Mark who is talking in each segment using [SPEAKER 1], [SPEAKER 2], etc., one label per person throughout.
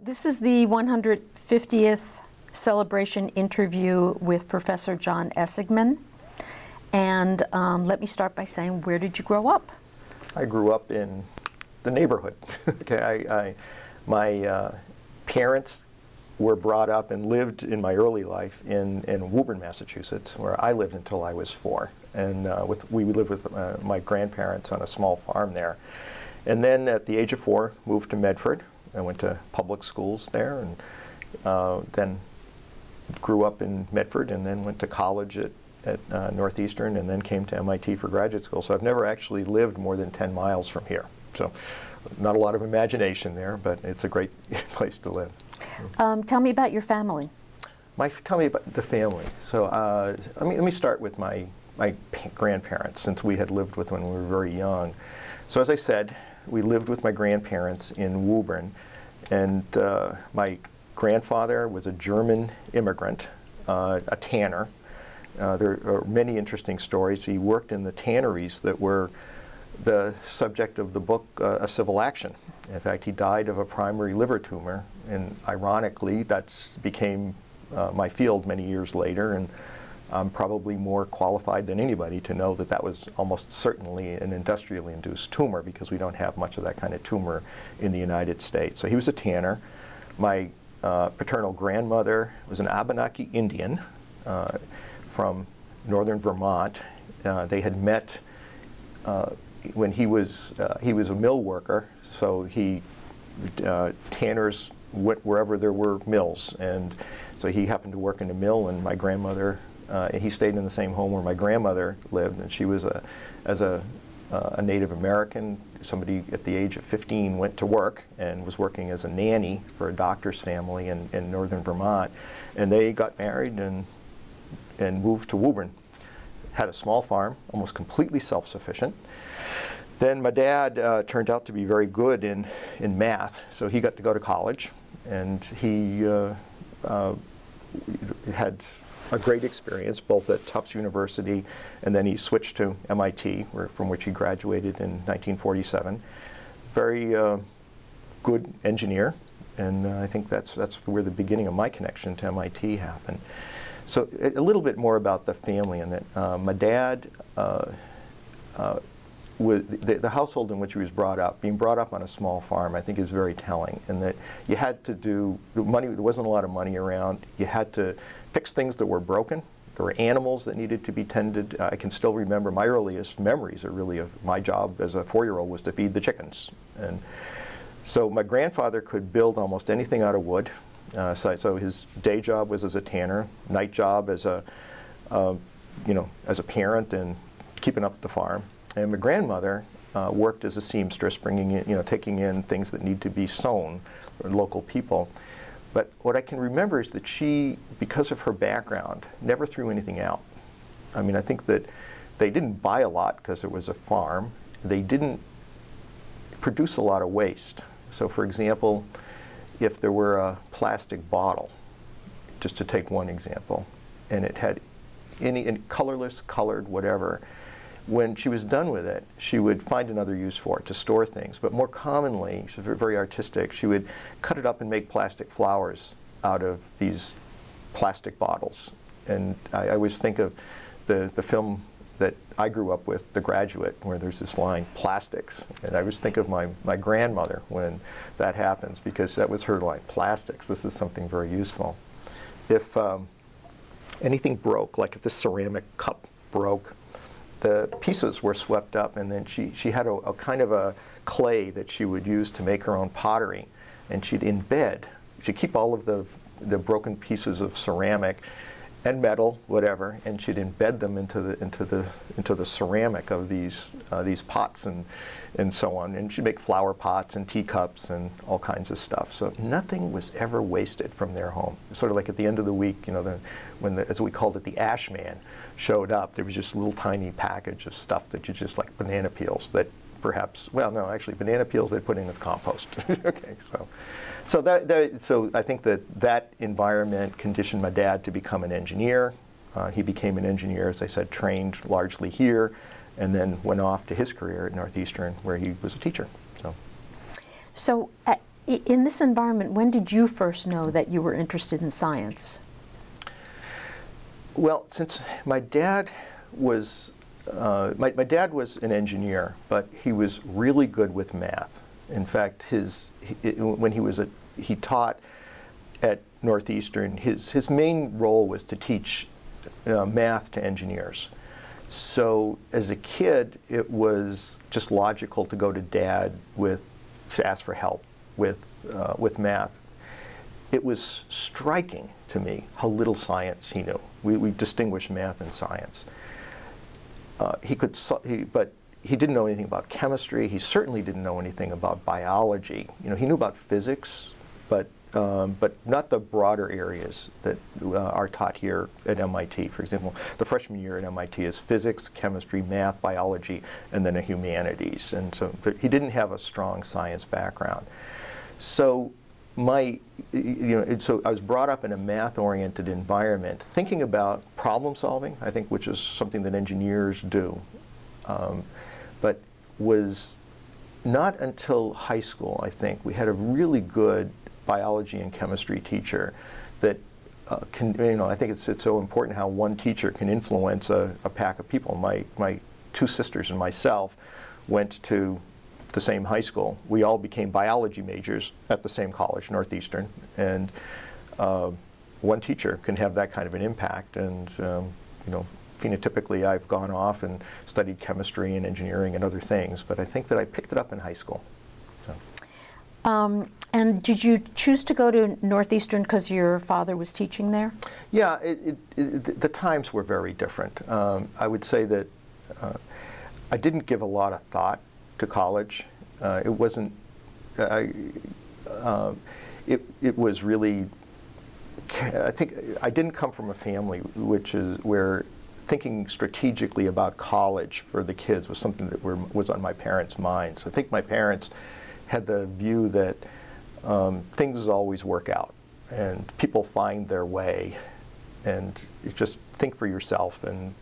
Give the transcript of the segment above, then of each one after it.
[SPEAKER 1] This is the 150th celebration interview with Professor John Essigmann. And let me start by saying, where did you grow up?
[SPEAKER 2] I grew up in the neighborhood. Okay, my parents were brought up and lived in my early life in Woburn, Massachusetts, where I lived until I was 4. And we lived with my grandparents on a small farm there. And then at the age of 4, moved to Medford. I went to public schools there, and then grew up in Medford, and then went to college at Northeastern, and then came to MIT for graduate school. So I've never actually lived more than 10 miles from here. So not a lot of imagination there, but it's a great place to live.
[SPEAKER 1] Tell me about your family.
[SPEAKER 2] Tell me about the family. So let me start with my grandparents, since we had lived with them when we were very young. So as I said, we lived with my grandparents in Woburn, and my grandfather was a German immigrant, a tanner. There are many interesting stories. He worked in the tanneries that were the subject of the book, A Civil Action. In fact, he died of a primary liver tumor, and ironically, that became my field many years later, and I'm probably more qualified than anybody to know that that was almost certainly an industrially induced tumor, because we don't have much of that kind of tumor in the United States. So he was a tanner. My paternal grandmother was an Abenaki Indian from northern Vermont. They had met when he was a mill worker, so tanners went wherever there were mills, and so he happened to work in a mill, and my grandmother, he stayed in the same home where my grandmother lived, and she was as a Native American. Somebody at the age of 15 went to work and was working as a nanny for a doctor's family in northern Vermont, and they got married and moved to Woburn. Had a small farm, almost completely self-sufficient. Then my dad turned out to be very good in math, so he got to go to college, and he had a great experience both at Tufts University, and then he switched to MIT, from which he graduated in 1947. Very good engineer, and I think that's where the beginning of my connection to MIT happened. So a little bit more about the family, and that my dad, the household in which he was brought up, being brought up on a small farm, I think is very telling, in that you had to do, there wasn't a lot of money around, you had to fix things that were broken. There were animals that needed to be tended. I can still remember my earliest memories are really of my job as a 4-year-old was to feed the chickens. And so my grandfather could build almost anything out of wood. So his day job was as a tanner, night job as a as a parent and keeping up the farm. And my grandmother worked as a seamstress, bringing in, taking in things that need to be sewn for local people. But what I can remember is that she, because of her background, never threw anything out. I mean, I think that they didn't buy a lot because it was a farm. They didn't produce a lot of waste. So for example, if there were a plastic bottle, just to take one example, and it had any colorless, colored, whatever, when she was done with it, she would find another use for it, to store things. But more commonly, she was very artistic, she would cut it up and make plastic flowers out of these plastic bottles. And I always think of the film that I grew up with, The Graduate, where there's this line, plastics. And I always think of my grandmother when that happens, because that was her line, plastics. This is something very useful. If anything broke, like if the ceramic cup broke, the pieces were swept up, and then she had a kind of a clay that she would use to make her own pottery, and she'd keep all of the broken pieces of ceramic and metal, whatever, and she'd embed them into the ceramic of these pots and so on, and she'd make flower pots and teacups and all kinds of stuff. So nothing was ever wasted from their home. Sort of like at the end of the week, when as we called it, the ash man showed up, there was just a little tiny package of stuff that you just, like banana peels that perhaps, well, no, actually banana peels they put in as compost. Okay, so I think that environment conditioned my dad to become an engineer. He became an engineer, as I said, trained largely here, and then went off to his career at Northeastern, where he was a teacher. So
[SPEAKER 1] In this environment, when did you first know that you were interested in science?
[SPEAKER 2] Well, since my dad was my dad was an engineer, but he was really good with math. In fact, when he taught at Northeastern, his main role was to teach math to engineers. So as a kid, it was just logical to go to Dad to ask for help with math. It was striking to me how little science he knew. We distinguished math and science. But he didn't know anything about chemistry. He certainly didn't know anything about biology. You know, he knew about physics, but not the broader areas that are taught here at MIT. For example, the freshman year at MIT is physics, chemistry, math, biology, and then the humanities. And so he didn't have a strong science background. So so I was brought up in a math-oriented environment, thinking about problem solving, I think, which is something that engineers do, but was not until high school, I think, we had a really good biology and chemistry teacher that I think it's so important how one teacher can influence a pack of people. My two sisters and myself went to the same high school. We all became biology majors at the same college, Northeastern, and one teacher can have that kind of an impact. And phenotypically, I've gone off and studied chemistry and engineering and other things, but I think that I picked it up in high school. So.
[SPEAKER 1] And did you choose to go to Northeastern because your father was teaching there?
[SPEAKER 2] Yeah, the times were very different. I would say that I didn't give a lot of thought to college. It wasn't. It was really. I think I didn't come from a family where thinking strategically about college for the kids was something that was on my parents' minds. I think my parents had the view that things always work out, and people find their way, and you just think for yourself. And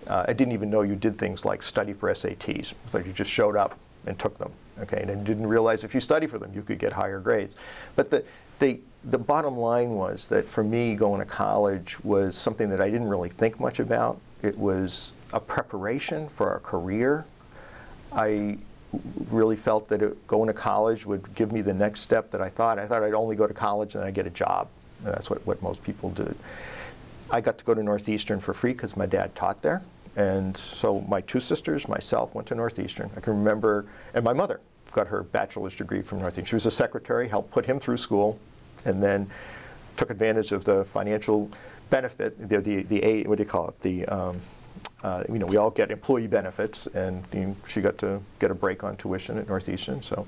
[SPEAKER 2] I didn't even know you did things like study for SATs. So you just showed up and took them, okay? And I didn't realize if you study for them, you could get higher grades. But the bottom line was that for me, going to college was something that I didn't really think much about. It was a preparation for a career. I really felt that going to college would give me the next step that I thought. I thought I'd only go to college and then I'd get a job. And that's what most people do. I got to go to Northeastern for free because my dad taught there. And so my two sisters, myself, went to Northeastern. I can remember, and my mother got her bachelor's degree from Northeastern. She was a secretary, helped put him through school, and then took advantage of the financial benefit, what do you call it? We all get employee benefits, and she got to get a break on tuition at Northeastern. So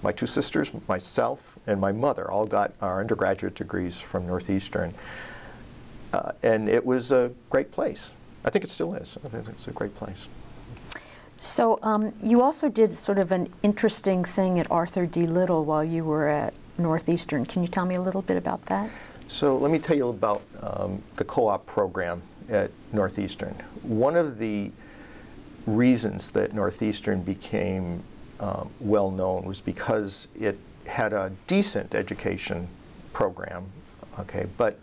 [SPEAKER 2] my two sisters, myself, and my mother all got our undergraduate degrees from Northeastern. And it was a great place. I think it still is. I think it's a great place.
[SPEAKER 1] So you also did sort of an interesting thing at Arthur D. Little while you were at Northeastern. Can you tell me a little bit about that?
[SPEAKER 2] So let me tell you about the co-op program at Northeastern. One of the reasons that Northeastern became well known was because it had a decent education program, okay, but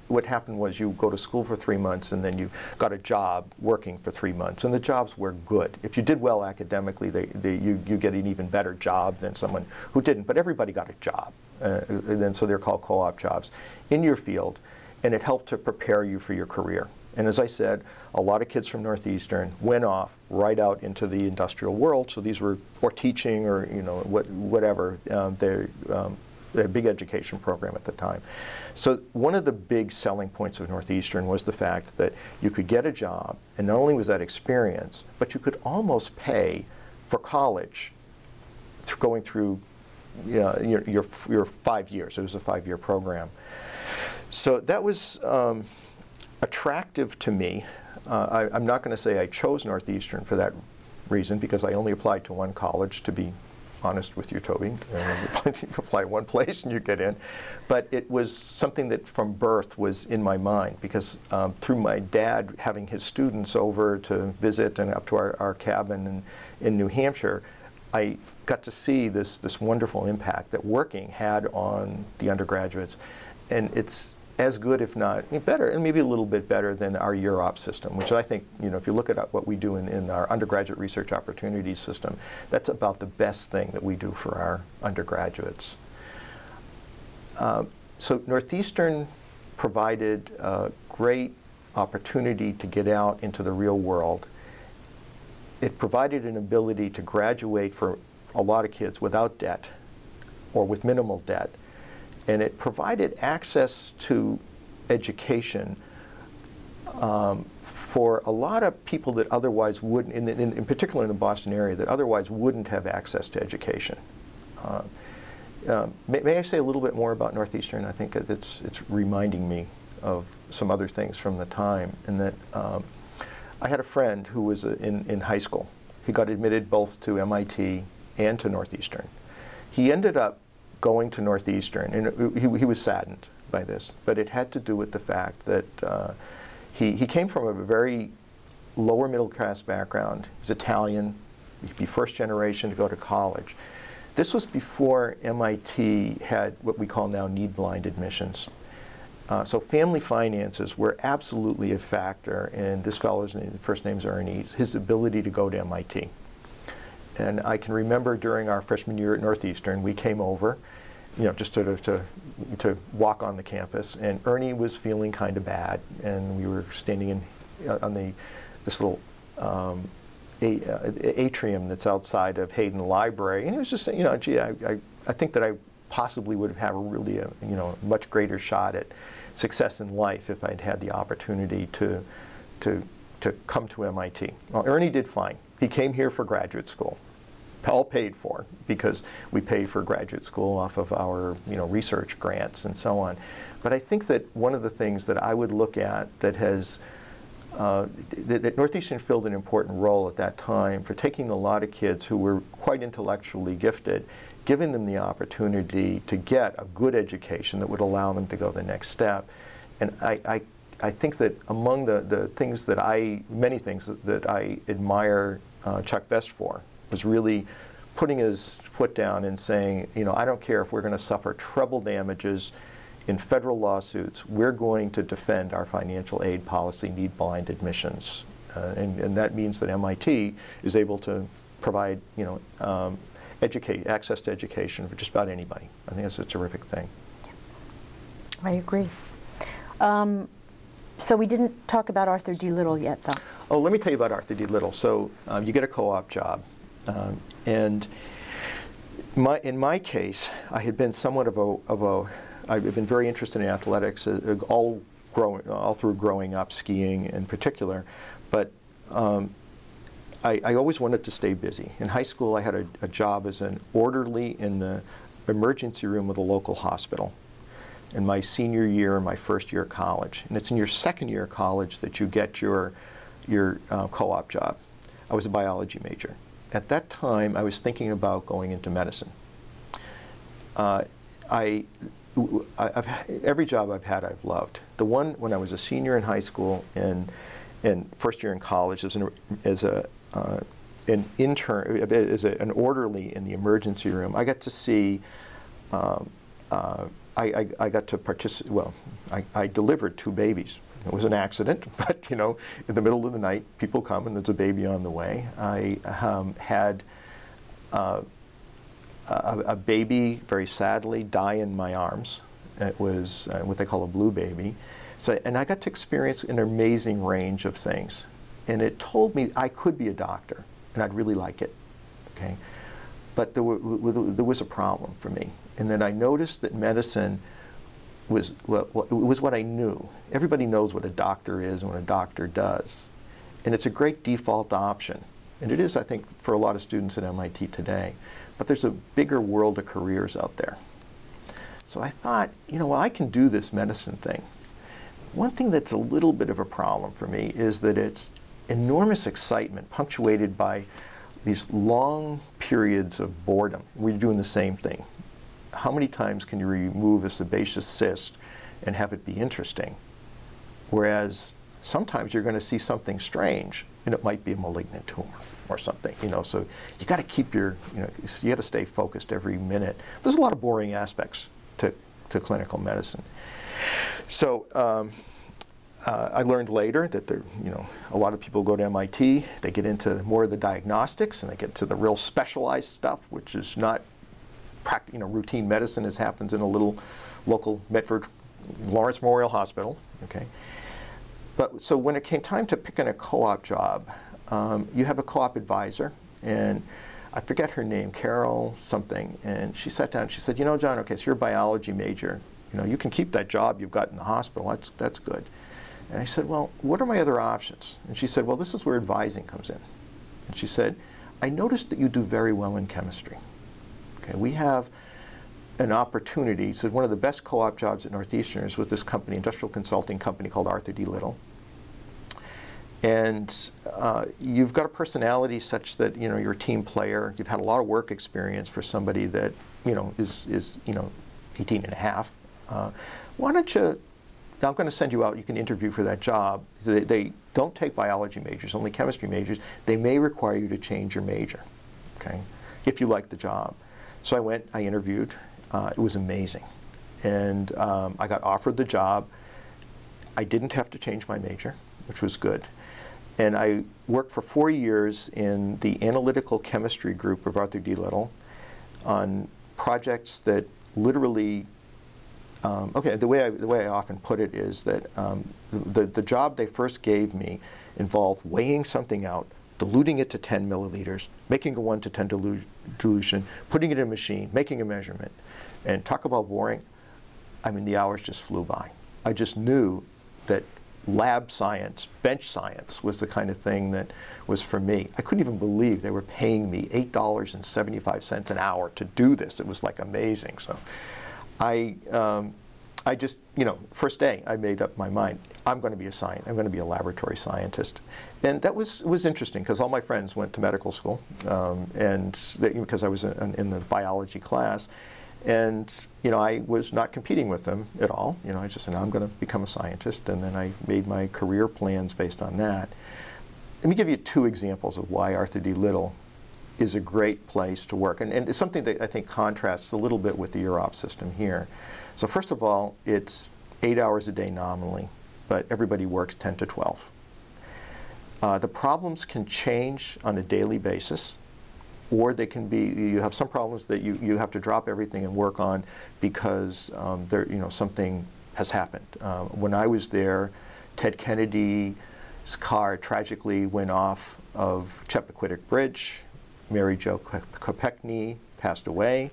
[SPEAKER 2] what happened was you go to school for 3 months and then you got a job working for 3 months, and the jobs were good. If you did well academically, you get an even better job than someone who didn't, but everybody got a job, and so they're called co-op jobs in your field, and it helped to prepare you for your career. And as I said, a lot of kids from Northeastern went off right out into the industrial world, so these were for teaching or whatever. They had a big education program at the time. So one of the big selling points of Northeastern was the fact that you could get a job, and not only was that experience, but you could almost pay for college going through your 5 years. It was a 5-year program. So that was attractive to me. I'm not going to say I chose Northeastern for that reason, because I only applied to one college, to be honest with you, Toby. You apply one place and you get in. But it was something that from birth was in my mind, because through my dad having his students over to visit and up to our cabin in New Hampshire, I got to see this wonderful impact that working had on the undergraduates. And it's as good, if not better, and maybe a little bit better than our UROP system, which I think, if you look at what we do in our undergraduate research opportunities system, that's about the best thing that we do for our undergraduates. So Northeastern provided a great opportunity to get out into the real world. It provided an ability to graduate for a lot of kids without debt or with minimal debt. And it provided access to education for a lot of people that otherwise wouldn't, in particular in the Boston area, that otherwise wouldn't have access to education. May I say a little bit more about Northeastern? I think it's reminding me of some other things from the time, and that I had a friend who was in high school. He got admitted both to MIT and to Northeastern. He ended up going to Northeastern, and he was saddened by this, but it had to do with the fact that he came from a very lower middle class background. He was Italian. He'd be first generation to go to college. This was before MIT had what we call now need-blind admissions. So family finances were absolutely a factor in this fellow's name, first name's Ernie, his ability to go to MIT. And I can remember during our freshman year at Northeastern, we came over, just to walk on the campus, and Ernie was feeling kind of bad, and we were standing on this little atrium that's outside of Hayden Library, and it was just, gee, I think that I possibly would have had a much greater shot at success in life if I'd had the opportunity to come to MIT. Well, Ernie did fine. He came here for graduate school, all paid for, because we paid for graduate school off of our research grants and so on. But I think that one of the things that I would look at that has that Northeastern filled an important role at that time for taking a lot of kids who were quite intellectually gifted, giving them the opportunity to get a good education that would allow them to go the next step. And I think that among the things that many things that I admire Chuck Vest for was really putting his foot down and saying, I don't care if we're going to suffer treble damages in federal lawsuits, we're going to defend our financial aid policy, need-blind admissions. And that means that MIT is able to provide, access to education for just about anybody. I think that's a terrific thing.
[SPEAKER 1] I agree. So we didn't talk about Arthur D. Little yet, though.
[SPEAKER 2] Oh, let me tell you about Arthur D. Little. So you get a co-op job. And in my case, I had been somewhat I've been very interested in athletics all through growing up, skiing in particular. But I always wanted to stay busy. In high school, I had a job as an orderly in the emergency room of the local hospital in my senior year and my first year of college. And it's in your second year of college that you get your co-op job. I was a biology major. At that time, I was thinking about going into medicine. Every job I've had, I've loved. The one when I was a senior in high school and first year in college as an intern, as an orderly in the emergency room, I got to see. I got to participate. Well, I delivered 2 babies. It was an accident, but in the middle of the night, people come and there's a baby on the way. I had a baby, very sadly, die in my arms. It was what they call a blue baby. So, and I got to experience an amazing range of things. And it told me I could be a doctor, and I'd really like it. Okay, but there was a problem for me, and then I noticed that medicine was it was what I knew. Everybody knows what a doctor is and what a doctor does, and it's a great default option, and it is, I think, for a lot of students at MIT today. But there's a bigger world of careers out there. So I thought, well, I can do this medicine thing. One thing that's a little bit of a problem for me is that it's enormous excitement punctuated by these long periods of boredom. We're doing the same thing. How many times can you remove a sebaceous cyst and have it be interesting? Whereas sometimes you're going to see something strange, and it might be a malignant tumor. or something, you know. So you got to keep your, you know, you got to stay focused every minute. There's a lot of boring aspects to clinical medicine. So I learned later that there, you know, a lot of people go to MIT, they get into more of the diagnostics, and they get to the real specialized stuff, which is not, you know, routine medicine as happens in a little local Medford Lawrence Memorial Hospital. Okay. But so when it came time to picking a co-op job, you have a co-op advisor, and I forget her name, Carol something, and she sat down and she said, you know, John, okay, so you're a biology major. You know, you can keep that job you've got in the hospital. That's good. And I said, well, what are my other options? And she said, well, this is where advising comes in. And she said, I noticed that you do very well in chemistry. Okay, we have an opportunity. So one of the best co-op jobs at Northeastern is with this company, industrial consulting company called Arthur D. Little. And you've got a personality such that, you know, you're a team player. You've had a lot of work experience for somebody that, you know, is you know, 18 and a half. Why don't you, I'm going to send you out, you can interview for that job. They don't take biology majors, only chemistry majors. They may require you to change your major, okay, if you like the job. So I went, I interviewed. It was amazing. And I got offered the job. I didn't have to change my major, which was good. And I worked for 4 years in the analytical chemistry group of Arthur D. Little on projects that literally, okay, the way I often put it is that the job they first gave me involved weighing something out, diluting it to 10 milliliters, making a 1 to 10 dilution, putting it in a machine, making a measurement. And talk about boring. I mean, the hours just flew by. I just knew that lab science, bench science, was the kind of thing that was for me. I couldn't even believe they were paying me $8.75 an hour to do this. It was like amazing. So I just, you know, first day I made up my mind. I'm going to be I'm going to be a laboratory scientist. And that was interesting because all my friends went to medical school, and because I was in the biology class. And, you know, I was not competing with them at all. You know, I just said, I'm going to become a scientist, and then I made my career plans based on that. Let me give you 2 examples of why Arthur D. Little is a great place to work. And it's something that I think contrasts a little bit with the UROP system here. So first of all, it's 8 hours a day nominally, but everybody works 10 to 12. The problems can change on a daily basis, or they can be, you have some problems that you have to drop everything and work on because there, you know, something has happened. When I was there, Ted Kennedy's car tragically went off of Chappaquiddick Bridge. Mary Jo Kopechne passed away,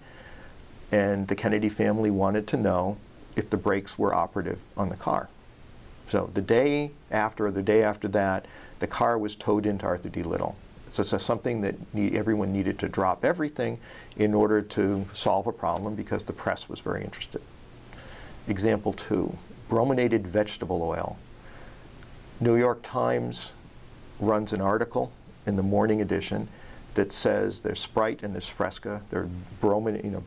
[SPEAKER 2] and the Kennedy family wanted to know if the brakes were operative on the car. So the day after or the day after that, the car was towed into Arthur D. Little. So it's something that everyone needed to drop everything in order to solve a problem because the press was very interested. Example 2, brominated vegetable oil. New York Times runs an article in the morning edition that says there's Sprite and there's Fresca. They're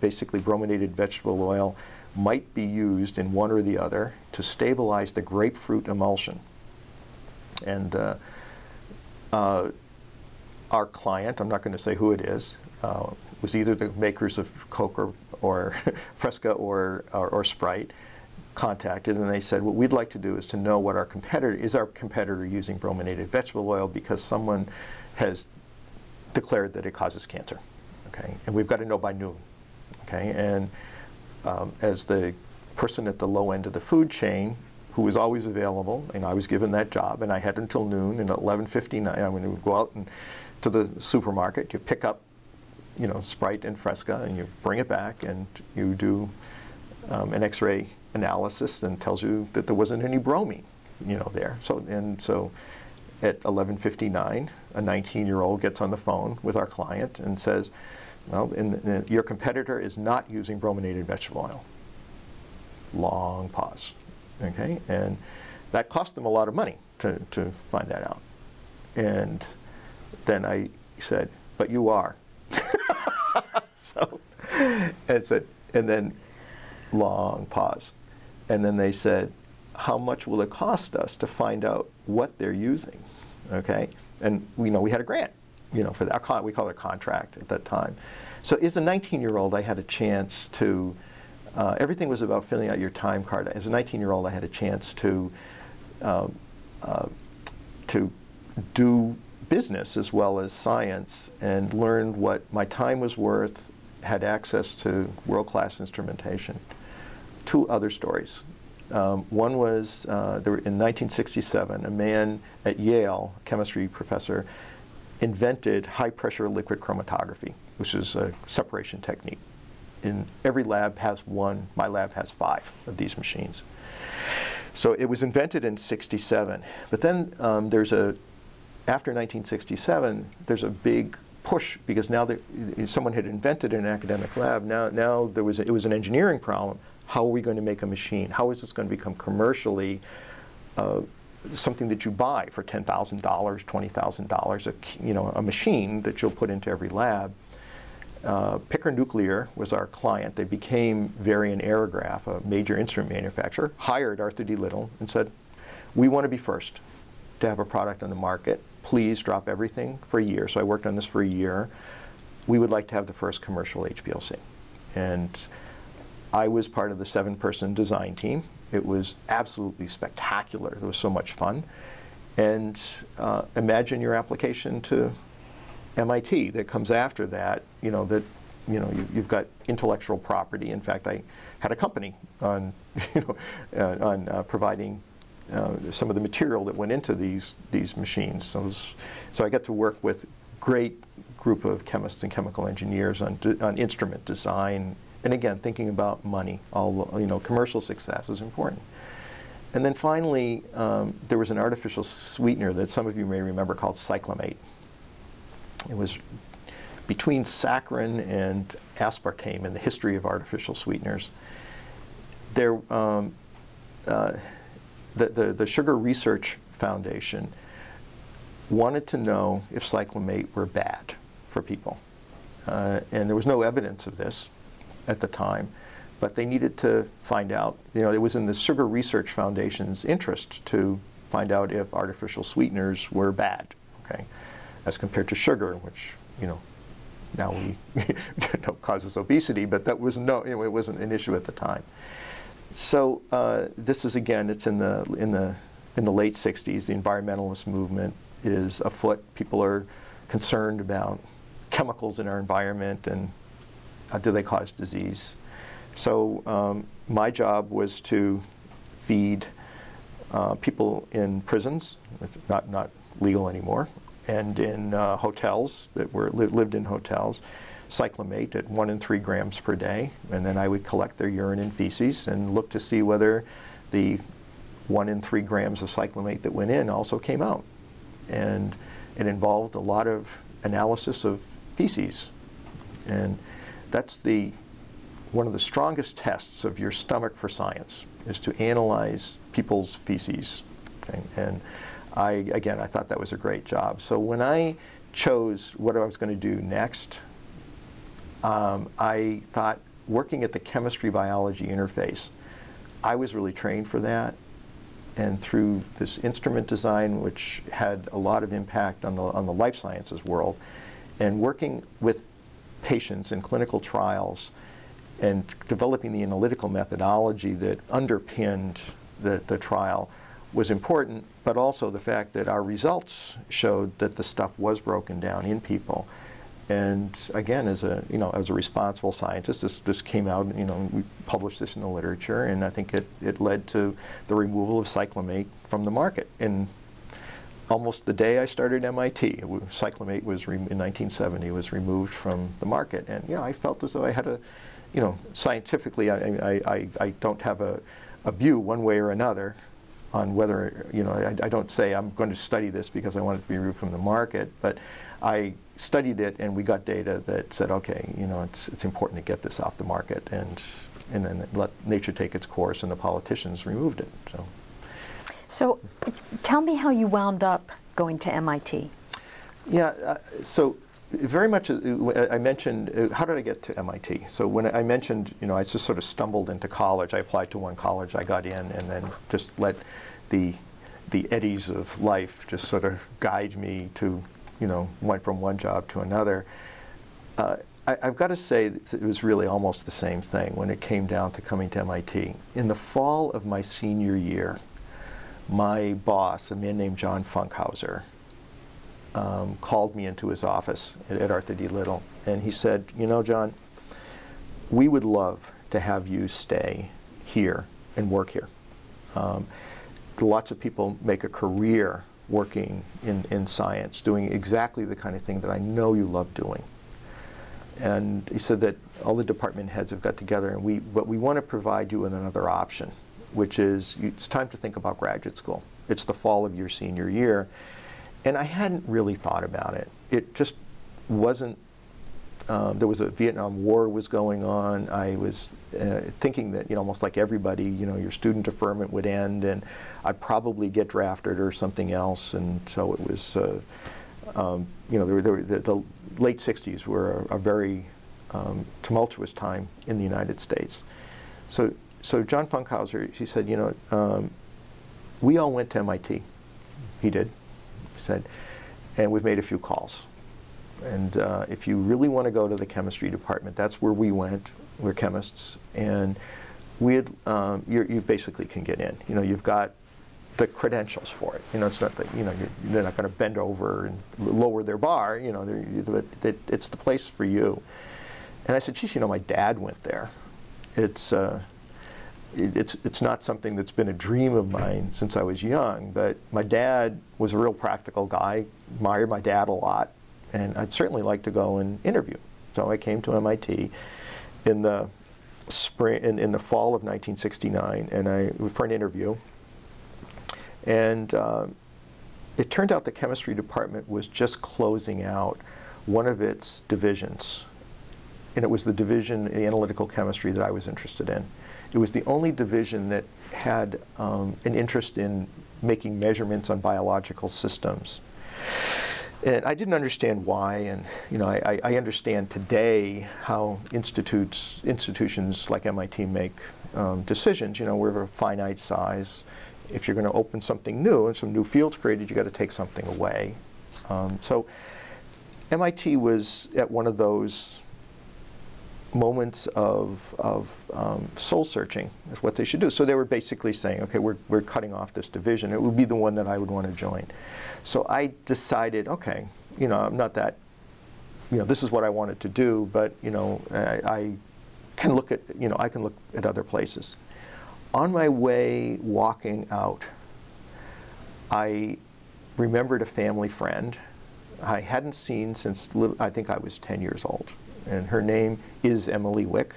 [SPEAKER 2] basically brominated vegetable oil might be used in one or the other to stabilize the grapefruit emulsion. And our client, I'm not going to say who it is, was either the makers of Coke or Fresca or Sprite, contacted, and they said, what we'd like to do is to know what our competitor using brominated vegetable oil because someone has declared that it causes cancer, okay? And we've got to know by noon, okay? And as the person at the low end of the food chain, who was always available, and I was given that job, and I had until noon, and at 11:59, I would go out to the supermarket, you pick up, you know, Sprite and Fresca, and you bring it back, and you do an X-ray analysis, and tells you that there wasn't any bromine, you know, there. So at 11:59, a 19-year-old gets on the phone with our client and says, well, your competitor is not using brominated vegetable oil. Long pause. Okay, and that cost them a lot of money to find that out. And then I said, but you are. So, and then long pause. And then they said, how much will it cost us to find out what they're using? Okay, and we know we had a grant. for that. We call it a contract at that time. So as a 19-year-old, I had a chance to, everything was about filling out your time card. As a 19-year-old, I had a chance to do business as well as science and learned what my time was worth, had access to world-class instrumentation. Two other stories. One was in 1967, a man at Yale, a chemistry professor, invented high-pressure liquid chromatography, which is a separation technique. In every lab has one. My lab has 5 of these machines. So it was invented in '67. But then after 1967, there's a big push because now someone had invented in an academic lab. Now it was an engineering problem. How are we going to make a machine? How is this going to become commercially something that you buy for $10,000, $20,000, a machine that you'll put into every lab? Picker Nuclear was our client. They became Varian Aerograph, a major instrument manufacturer, hired Arthur D. Little and said, we want to be first to have a product on the market. Please drop everything for a year. So I worked on this for a year. We would like to have the first commercial HPLC. And I was part of the 7-person design team. It was absolutely spectacular. It was so much fun. And imagine your application to MIT that comes after that, you've got intellectual property. In fact, I had a company on, providing some of the material that went into these machines. So I got to work with great group of chemists and chemical engineers on instrument design, and again, thinking about money. Commercial success is important. And then finally, there was an artificial sweetener that some of you may remember called cyclamate. It was between saccharin and aspartame in the history of artificial sweeteners. The Sugar Research Foundation wanted to know if cyclamate were bad for people. And there was no evidence of this at the time, but they needed to find out. It was in the Sugar Research Foundation's interest to find out if artificial sweeteners were bad, okay, as compared to sugar, which, now we causes obesity, but that was it wasn't an issue at the time. So this is, again, it's in the late '60s. The environmentalist movement is afoot. People are concerned about chemicals in our environment and do they cause disease. So my job was to feed people in prisons. It's not legal anymore, and in hotels that lived in hotels, cyclamate at 1 and 3 grams per day, and then I would collect their urine and feces and look to see whether the 1 and 3 grams of cyclamate that went in also came out. And it involved a lot of analysis of feces, and that's one of the strongest tests of your stomach for science, is to analyze people's feces. Okay? And I thought that was a great job. So when I chose what I was going to do next, I thought working at the chemistry-biology interface, I was really trained for that. And through this instrument design, which had a lot of impact on the life sciences world, and working with patients in clinical trials and developing the analytical methodology that underpinned the trial was important, but also the fact that our results showed that the stuff was broken down in people. And again, as a responsible scientist, this came out, we published this in the literature, and I think it led to the removal of cyclamate from the market. And almost the day I started MIT, cyclamate was, in 1970, was removed from the market. And I felt as though I had scientifically, I don't have a view one way or another on whether, I don't say I'm going to study this because I want it to be removed from the market, but I studied it and we got data that said, okay, it's important to get this off the market, and then let nature take its course, and the politicians removed it.
[SPEAKER 1] So tell me how you wound up going to MIT.
[SPEAKER 2] Yeah, so very much, I mentioned, how did I get to MIT? So when I mentioned, I just sort of stumbled into college. I applied to one college, I got in, and then just let the eddies of life just sort of guide me to went from one job to another. I've got to say that it was really almost the same thing when it came down to coming to MIT. In the fall of my senior year, my boss, a man named John Funkhauser, called me into his office at Arthur D. Little, and he said, John, we would love to have you stay here and work here. Lots of people make a career working in science, doing exactly the kind of thing that I know you love doing. And he said that all the department heads have got together, and but we want to provide you with another option, which is it's time to think about graduate school. It's the fall of your senior year. And I hadn't really thought about it. It just wasn't, there was a Vietnam War was going on. I was thinking that, almost like everybody, your student deferment would end and I'd probably get drafted or something else. And so it was, the late 60s were a very tumultuous time in the United States. So John Funkhauser, he said, we all went to MIT. He did. He said, and we've made a few calls. And if you really want to go to the chemistry department, that's where we went. We're chemists, and you basically can get in. You've got the credentials for it. It's not that they're not going to bend over and lower their bar. It's the place for you. And I said, geez, my dad went there. It's not something that's been a dream of mine since I was young, but my dad was a real practical guy, admired my dad a lot, and I'd certainly like to go and interview. So I came to MIT in the spring, in the fall of 1969, and for an interview. And it turned out the chemistry department was just closing out one of its divisions, and it was the division in analytical chemistry that I was interested in. It was the only division that had an interest in making measurements on biological systems. And I didn't understand why, and I understand today how institutions like MIT make decisions. We're of a finite size. If you're going to open something new and some new fields created, you've got to take something away. So MIT was at one of those moments of soul searching is what they should do. So they were basically saying, okay, we're cutting off this division. It would be the one that I would want to join. So I decided, okay, I'm not that, this is what I wanted to do, but I can look at, I can look at other places. On my way walking out, I remembered a family friend I hadn't seen since I think I was 10 years old. And her name is Emily Wick,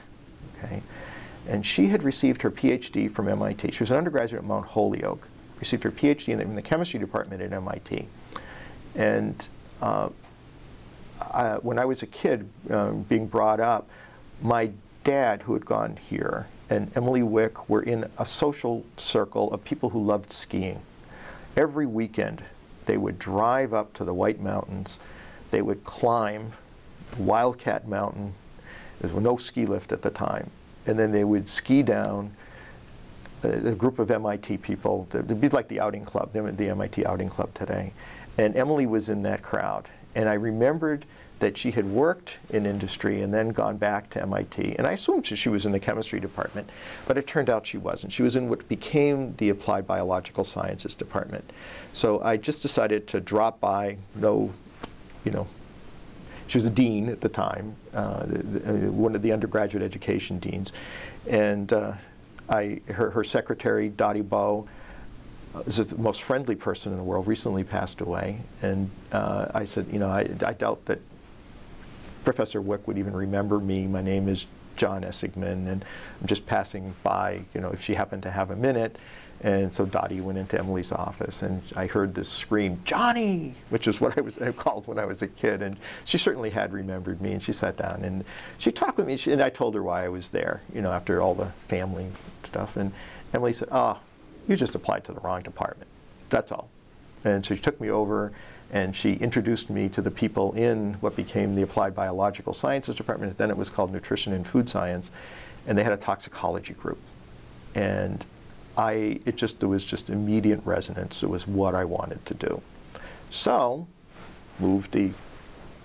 [SPEAKER 2] okay? And she had received her PhD from MIT. She was an undergraduate at Mount Holyoke, received her PhD in the chemistry department at MIT. And when I was a kid being brought up, my dad, who had gone here, and Emily Wick were in a social circle of people who loved skiing. Every weekend, they would drive up to the White Mountains. They would climb Wildcat Mountain. There was no ski lift at the time. And then they would ski down. A group of MIT people, it'd be like the outing club, the MIT outing club today. And Emily was in that crowd. And I remembered that she had worked in industry and then gone back to MIT. And I assumed she was in the chemistry department, but it turned out she wasn't. She was in what became the Applied Biological Sciences department. So I just decided to drop by, she was the dean at the time, one of the undergraduate education deans. And her secretary, Dottie Bowe, is the most friendly person in the world, recently passed away. And I said, I doubt that Professor Wick would even remember me. My name is John Essigmann, and I'm just passing by, if she happened to have a minute. And so Dottie went into Emily's office, and I heard this scream, "Johnny!" which is what I called when I was a kid. And she certainly had remembered me, and she sat down, and she talked with me, and I told her why I was there, after all the family stuff. And Emily said, "Oh, you just applied to the wrong department. That's all." And so she took me over, and she introduced me to the people in what became the Applied Biological Sciences department. Then it was called Nutrition and Food Science, and they had a toxicology group. And there was just immediate resonance. It was what I wanted to do. So moved the,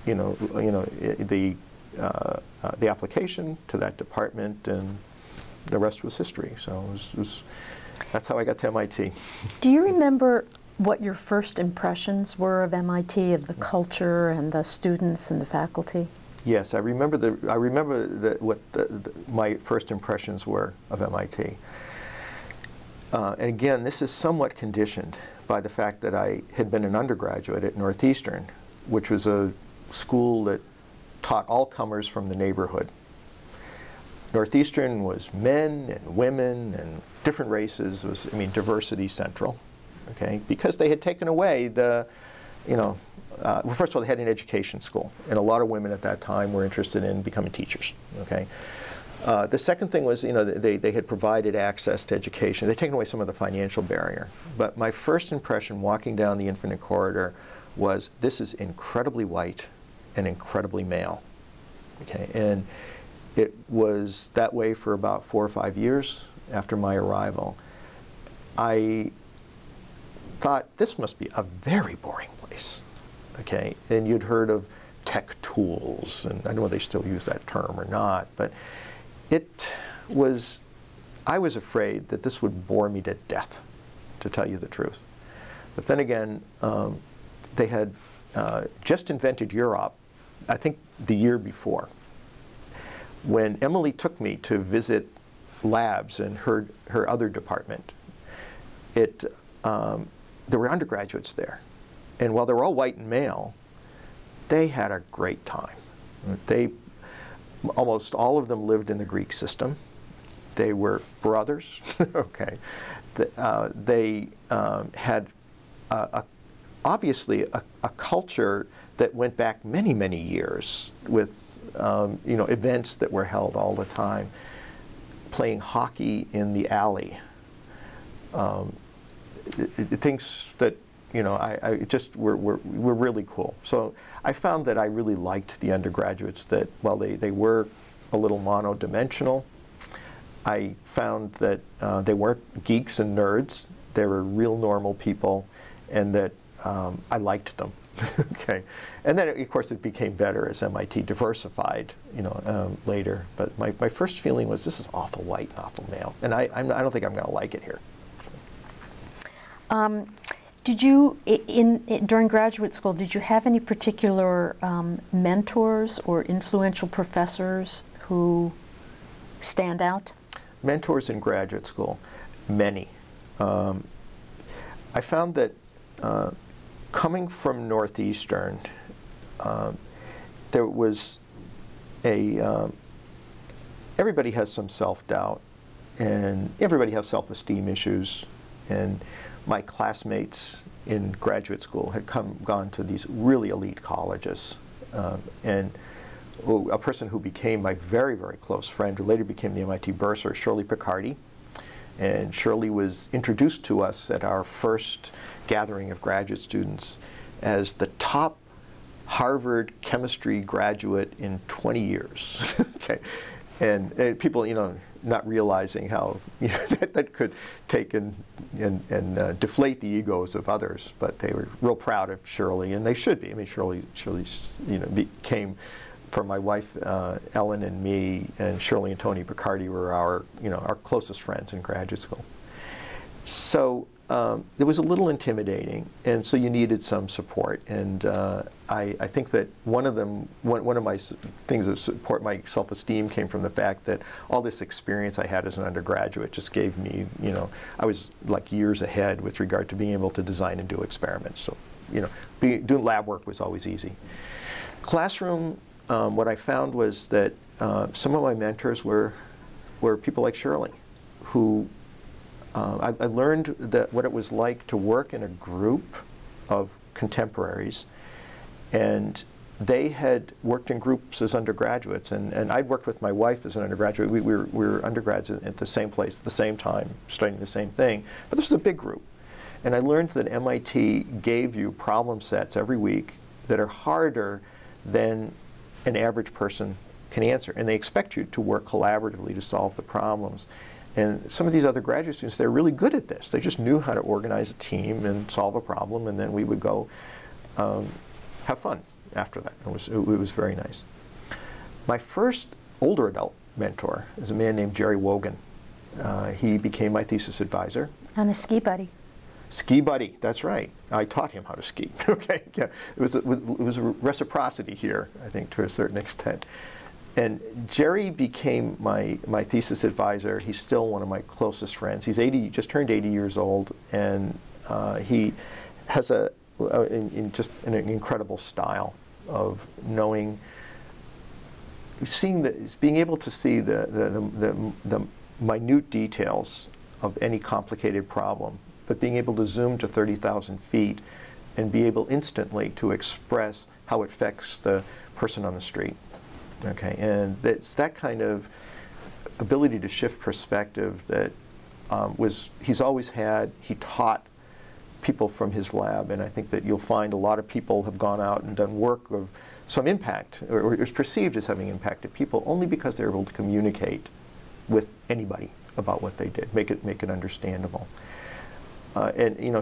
[SPEAKER 2] the application to that department, and the rest was history. So that's how I got to MIT.
[SPEAKER 1] Do you remember what your first impressions were of MIT, of the culture and the students and the faculty?
[SPEAKER 2] Yes, I remember what my first impressions were of MIT. And again, this is somewhat conditioned by the fact that I had been an undergraduate at Northeastern, which was a school that taught all comers from the neighborhood. Northeastern was men and women and different races. It was, I mean, diversity central, okay? Because they had taken away the, well, first of all, they had an education school, and a lot of women at that time were interested in becoming teachers, okay? The second thing was, they had provided access to education. They'd taken away some of the financial barrier. But my first impression walking down the Infinite Corridor was, this is incredibly white and incredibly male, okay? And it was that way for about 4 or 5 years after my arrival. I thought, this must be a very boring place, okay? And you'd heard of tech tools, and I don't know if they still use that term or not, but I was afraid that this would bore me to death, to tell you the truth. But then again, they had just invented Europe, I think the year before. When Emily took me to visit labs in her other department, there were undergraduates there. And while they were all white and male, they had a great time. Almost all of them lived in the Greek system. They were brothers, okay. They had obviously a culture that went back many, many years with events that were held all the time. Playing hockey in the alley. Things that I just were really cool. So I found that I really liked the undergraduates, that while they were a little mono-dimensional, I found that they weren't geeks and nerds. They were real normal people, and that I liked them. Okay, and then of course it became better as MIT diversified, later. But my first feeling was, this is awful white, awful male, and I don't think I'm going to like it here.
[SPEAKER 1] Did you, during graduate school, did you have any particular mentors or influential professors who stand out?
[SPEAKER 2] Mentors in graduate school, many. I found that coming from Northeastern, there was everybody has some self-doubt, and everybody has self-esteem issues, and my classmates in graduate school had gone to these really elite colleges, and a person who became my very, very close friend, who later became the MIT bursar, Shirley Picardi. And Shirley was introduced to us at our first gathering of graduate students as the top Harvard chemistry graduate in 20 years. Okay, and people, not realizing how that could take and deflate the egos of others, but they were real proud of Shirley, and they should be. I mean, Shirley's became, for my wife Ellen and me, and Shirley and Tony Picardi were our closest friends in graduate school. So it was a little intimidating, and so you needed some support. And I think that one of my things that support my self-esteem came from the fact that all this experience I had as an undergraduate just gave me, I was like years ahead with regard to being able to design and do experiments. So, doing lab work was always easy. Classroom, what I found was that some of my mentors were people like Shirley, who I learned that what it was like to work in a group of contemporaries, and they had worked in groups as undergraduates, and I'd worked with my wife as an undergraduate. We were undergrads at the same place at the same time, studying the same thing, but this was a big group. And I learned that MIT gave you problem sets every week that are harder than an average person can answer, and they expect you to work collaboratively to solve the problems. And some of these other graduate students, they're really good at this. They just knew how to organize a team and solve a problem, and then we would go have fun after that. It was very nice. My first older adult mentor is a man named Jerry Wogan. He became my thesis advisor.
[SPEAKER 1] And a ski buddy.
[SPEAKER 2] Ski buddy, that's right. I taught him how to ski. Okay, yeah, it was a reciprocity here, I think, to a certain extent. And Jerry became my thesis advisor. He's still one of my closest friends. He's 80, just turned 80 years old, and he has just an incredible style of knowing, being able to see the minute details of any complicated problem, but being able to zoom to 30,000 feet and be able instantly to express how it affects the person on the street. Okay, and it's that kind of ability to shift perspective that he's always had. He taught people from his lab, and I think that you'll find a lot of people have gone out and done work of some impact, or is perceived as having impacted people, only because they're able to communicate with anybody about what they did, make it understandable. And you know,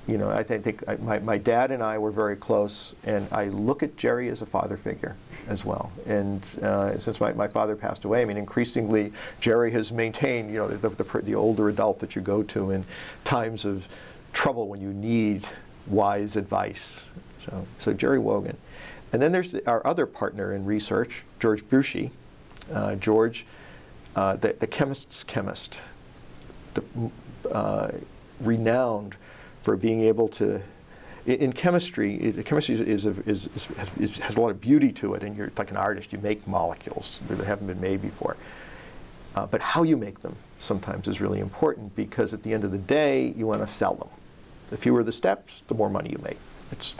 [SPEAKER 2] you know, I think my dad and I were very close, and I look at Jerry as a father figure as well. And since my father passed away, I mean, increasingly Jerry has maintained, you know, the older adult that you go to in times of trouble when you need wise advice. So Jerry Wogan. And then there's our other partner in research, George Bucci. George, the chemist's chemist, renowned for being able to, in chemistry, chemistry has a lot of beauty to it, and you're like an artist. You make molecules that haven't been made before. But how you make them sometimes is really important, because at the end of the day, you want to sell them. The fewer the steps, the more money you make. It's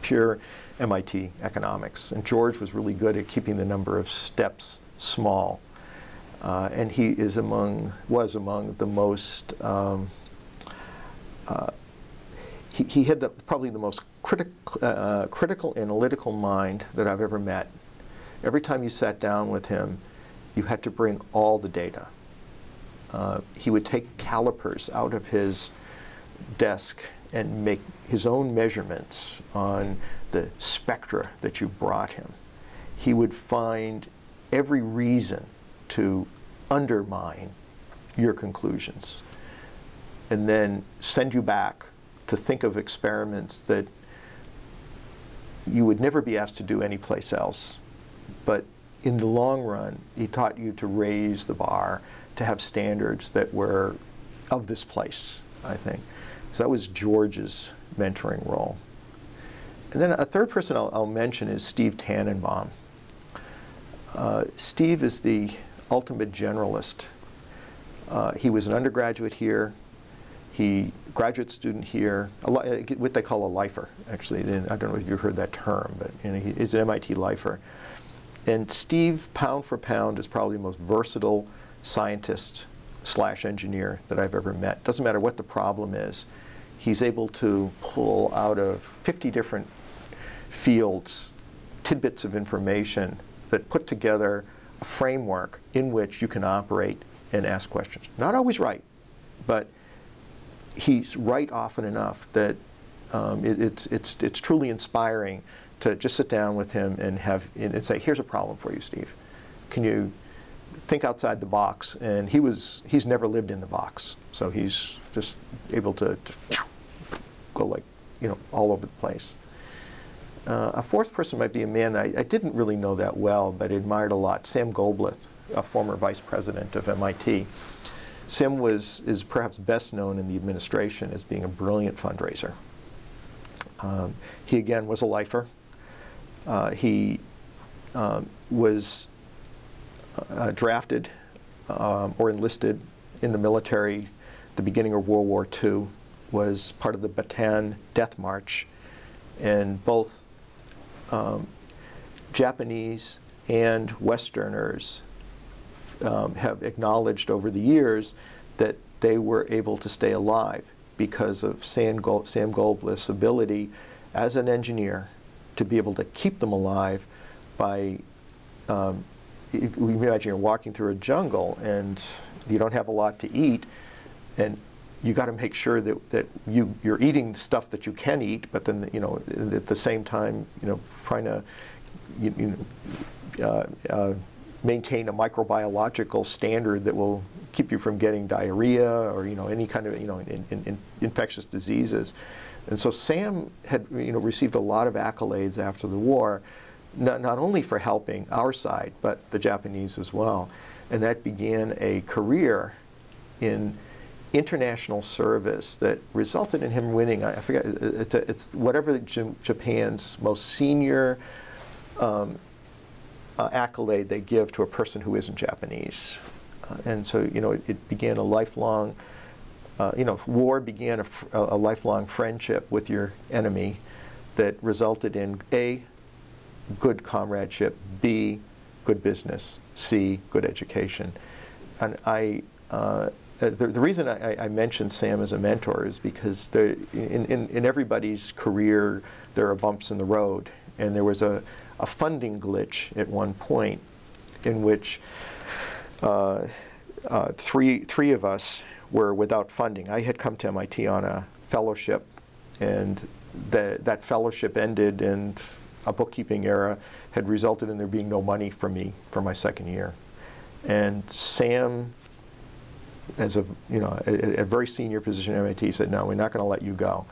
[SPEAKER 2] pure MIT economics. And George was really good at keeping the number of steps small. And he was among the most, he had probably the most critical analytical mind that I've ever met. Every time you sat down with him, you had to bring all the data. He would take calipers out of his desk and make his own measurements on the spectra that you brought him. He would find every reason to undermine your conclusions, and then send you back to think of experiments that you would never be asked to do anyplace else. But in the long run, he taught you to raise the bar, to have standards that were of this place, I think. So that was George's mentoring role. And then a third person I'll mention is Steve Tannenbaum. Steve is the ultimate generalist. He was an undergraduate here. He graduate student here, what they call a lifer, actually. And I don't know if you've heard that term, but you know, he's an MIT lifer. And Steve, pound for pound, is probably the most versatile scientist / engineer that I've ever met. Doesn't matter what the problem is. He's able to pull out of 50 different fields tidbits of information that put together a framework in which you can operate and ask questions. Not always right, but he's right often enough that it's truly inspiring to just sit down with him and say, here's a problem for you, Steve. Can you think outside the box? And he's never lived in the box, so he's just able to go like, you know, all over the place. A fourth person might be a man that I didn't really know that well, but admired a lot, Sam Goldblyth, a former vice president of MIT. Sam is perhaps best known in the administration as being a brilliant fundraiser. He again was a lifer. He was drafted or enlisted in the military at the beginning of World War II, was part of the Bataan Death March, and both Japanese and Westerners have acknowledged over the years that they were able to stay alive because of Sam Goldblyth's ability as an engineer to be able to keep them alive by, you imagine you're walking through a jungle and you don't have a lot to eat, and you got to make sure that you're eating stuff that you can eat, but then, you know, at the same time, you know, trying to maintain a microbiological standard that will keep you from getting diarrhea or, you know, any kind of, you know, infectious diseases. And so Sam had, you know, received a lot of accolades after the war, not only for helping our side, but the Japanese as well. And that began a career in international service that resulted in him winning, I forget, it's whatever Japan's most senior accolade they give to a person who isn't Japanese. And so, you know, it began a lifelong, you know, war began a lifelong friendship with your enemy that resulted in A, good comradeship, B, good business, C, good education. And the reason I mentioned Sam as a mentor is because in everybody's career there are bumps in the road, and there was a funding glitch at one point in which three of us were without funding. I had come to MIT on a fellowship, and that fellowship ended, and a bookkeeping error had resulted in there being no money for me for my second year. And Sam, as a very senior position at MIT, said, "No, we're not going to let you go."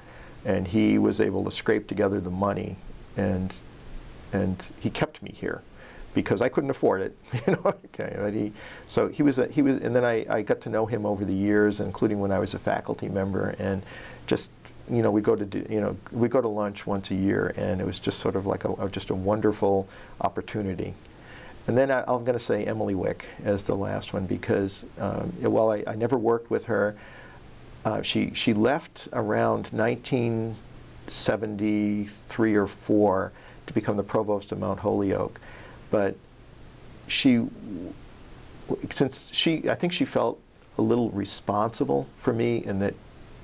[SPEAKER 2] And he was able to scrape together the money, and he kept me here because I couldn't afford it. You know, okay. But he was, and then I got to know him over the years, including when I was a faculty member, and just, you know, we go to lunch once a year, and it was just sort of like just a wonderful opportunity. And then I'm going to say Emily Wick as the last one, because while I never worked with her, she left around 1973 or 4 to become the provost of Mount Holyoke. But I think she felt a little responsible for me, in that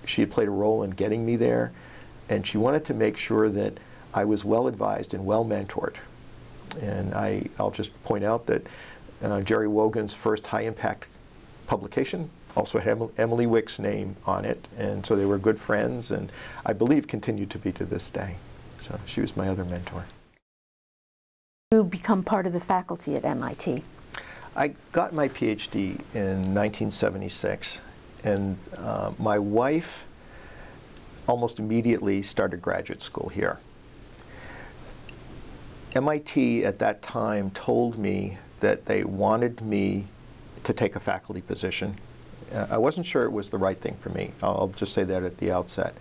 [SPEAKER 2] she had played a role in getting me there, and she wanted to make sure that I was well advised and well mentored. And I'll just point out that Jerry Wogan's first high-impact publication also had Emily Wick's name on it, and so they were good friends, and I believe continue to be to this day. So she was my other mentor.
[SPEAKER 1] You become part of the faculty at MIT.
[SPEAKER 2] I got my PhD in 1976, and my wife almost immediately started graduate school here. MIT at that time told me that they wanted me to take a faculty position. I wasn't sure it was the right thing for me. I'll just say that at the outset.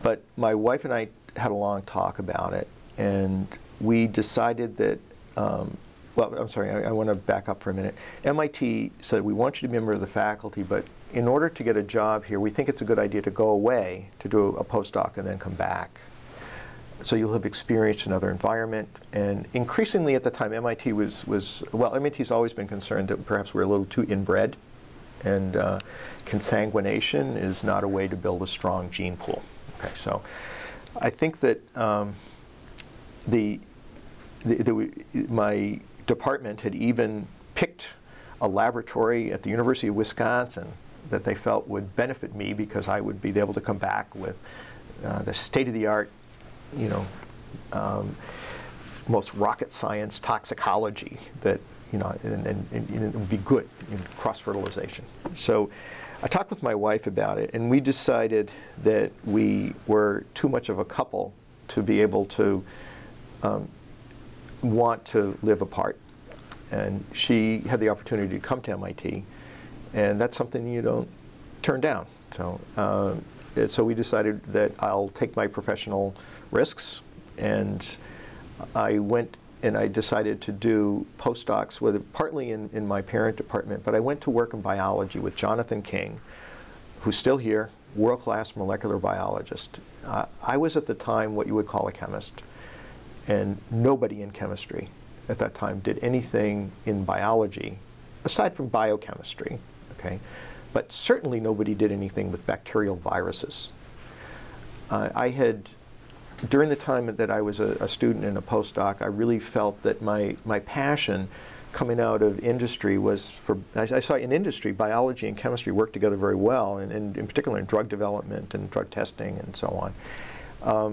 [SPEAKER 2] But my wife and I had a long talk about it, and we decided that, well, I'm sorry, I want to back up for a minute. MIT said, "We want you to be a member of the faculty, but in order to get a job here, we think it's a good idea to go away to do a postdoc and then come back. So you'll have experienced another environment." And increasingly at the time, MIT well, MIT's always been concerned that perhaps we're a little too inbred, and consanguination is not a way to build a strong gene pool. Okay, so I think that my department had even picked a laboratory at the University of Wisconsin that they felt would benefit me, because I would be able to come back with the state-of-the-art, you know, most rocket science toxicology that, you know, and it would be good in cross-fertilization. So I talked with my wife about it, and we decided that we were too much of a couple to be able to want to live apart. And she had the opportunity to come to MIT, and that's something you don't turn down. So, so we decided that I'll take my professional risks, and I went and I decided to do postdocs, partly in my parent department, but I went to work in biology with Jonathan King, who's still here, world-class molecular biologist. I was at the time what you would call a chemist, and nobody in chemistry at that time did anything in biology, aside from biochemistry, okay? But certainly nobody did anything with bacterial viruses. I had, during the time that I was a student and a postdoc, I really felt that my passion coming out of industry was I saw in industry, biology and chemistry work together very well, and in particular in drug development and drug testing and so on.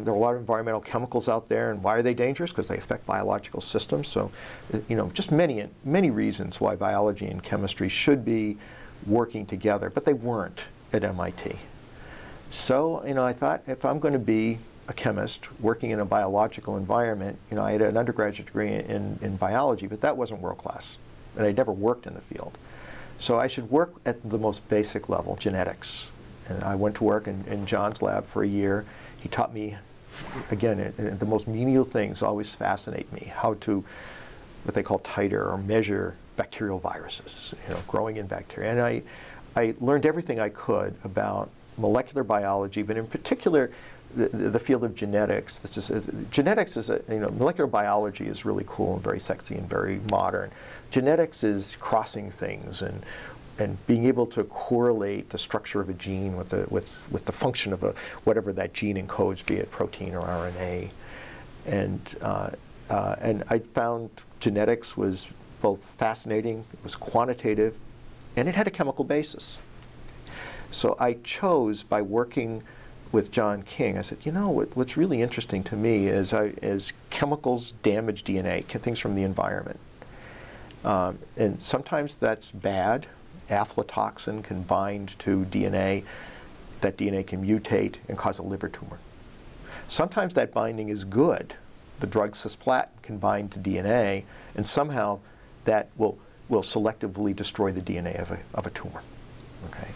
[SPEAKER 2] There are a lot of environmental chemicals out there, and why are they dangerous? Because they affect biological systems. So, you know, just many reasons why biology and chemistry should be working together, but they weren't at MIT. So, you know, I thought if I'm going to be a chemist working in a biological environment, you know, I had an undergraduate degree in biology, but that wasn't world class, and I'd never worked in the field. So I should work at the most basic level, genetics. And I went to work in John's lab for a year. He taught me, again, the most menial things always fascinate me, how to, what they call titer or measure bacterial viruses, you know, growing in bacteria. And I learned everything I could about molecular biology, but in particular, the field of genetics. Genetics is, you know, molecular biology is really cool and very sexy and very modern. Genetics is crossing things and being able to correlate the structure of a gene with the function of whatever that gene encodes, be it protein or RNA. And I found genetics was both fascinating, it was quantitative, and it had a chemical basis. So I chose, by working with John King, I said, you know, what's really interesting to me is chemicals damage DNA, things from the environment. And sometimes that's bad. Aflatoxin can bind to DNA. That DNA can mutate and cause a liver tumor. Sometimes that binding is good. The drug cisplatin can bind to DNA, and somehow that will selectively destroy the DNA of a tumor. Okay.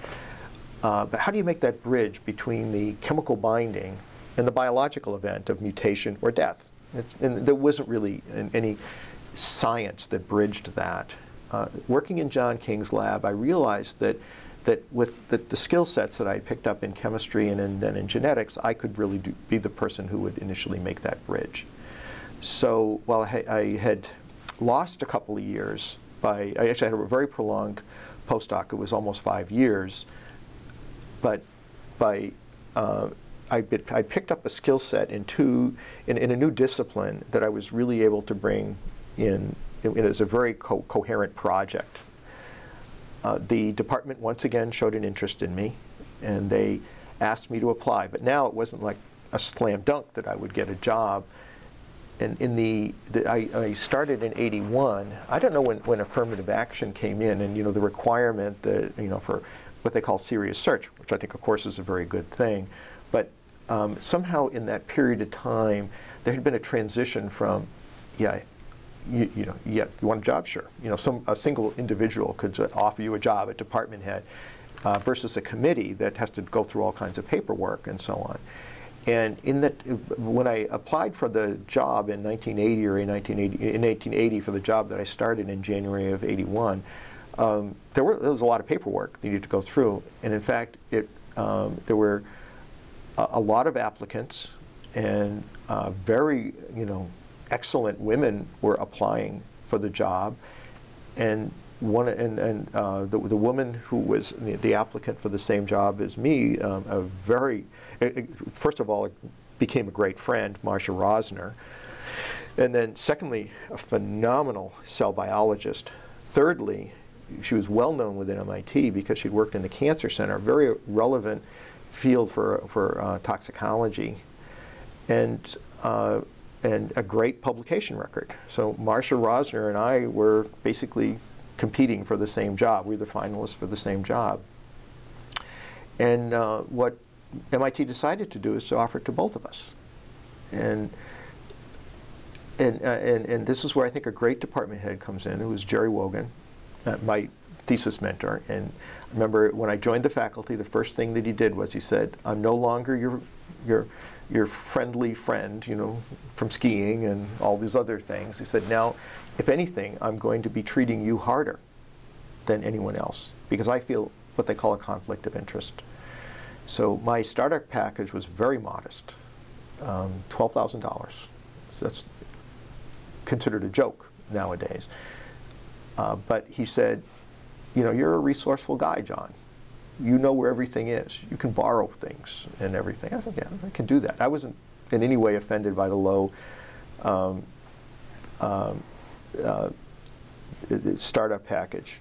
[SPEAKER 2] But how do you make that bridge between the chemical binding and the biological event of mutation or death? And there wasn't really any science that bridged that. Working in John King's lab, I realized that with the skill sets that I picked up in chemistry and then in genetics, I could really be the person who would initially make that bridge. So while I had lost a couple of years I actually had a very prolonged postdoc. It was almost 5 years. But I picked up a skill set in a new discipline that I was really able to bring in. It was a very coherent project. The department once again showed an interest in me, and they asked me to apply. But now it wasn't like a slam dunk that I would get a job. And I started in '81. I don't know when affirmative action came in, and you know the requirement that for what they call serious search, which I think of course is a very good thing, but somehow in that period of time there had been a transition from you want a job? Sure. A single individual could offer you a job at department head versus a committee that has to go through all kinds of paperwork and so on. And when I applied for the job in 1980 or in 1880 for the job that I started in January of '81, there was a lot of paperwork needed to go through. And in fact, there were a lot of applicants, and very excellent women were applying for the job. And the woman who was the applicant for the same job as me, first of all, became a great friend, Marcia Rosner. And then secondly, a phenomenal cell biologist. Thirdly, she was well known within MIT because she'd worked in the cancer center, a very relevant field for toxicology, and a great publication record. So Marcia Rosner and I were basically competing for the same job. We were the finalists for the same job. And what MIT decided to do is to offer it to both of us. And this is where I think a great department head comes in. It was Jerry Wogan, my thesis mentor. And I remember when I joined the faculty, the first thing that he did was he said, "I'm no longer your friendly friend, from skiing and all these other things." He said, "Now, if anything, I'm going to be treating you harder than anyone else because I feel what they call a conflict of interest." So my startup package was very modest, $12,000. So that's considered a joke nowadays. But he said, "You're a resourceful guy, John. You know where everything is. You can borrow things and everything." I said, "Yeah, I can do that." I wasn't in any way offended by the low startup package.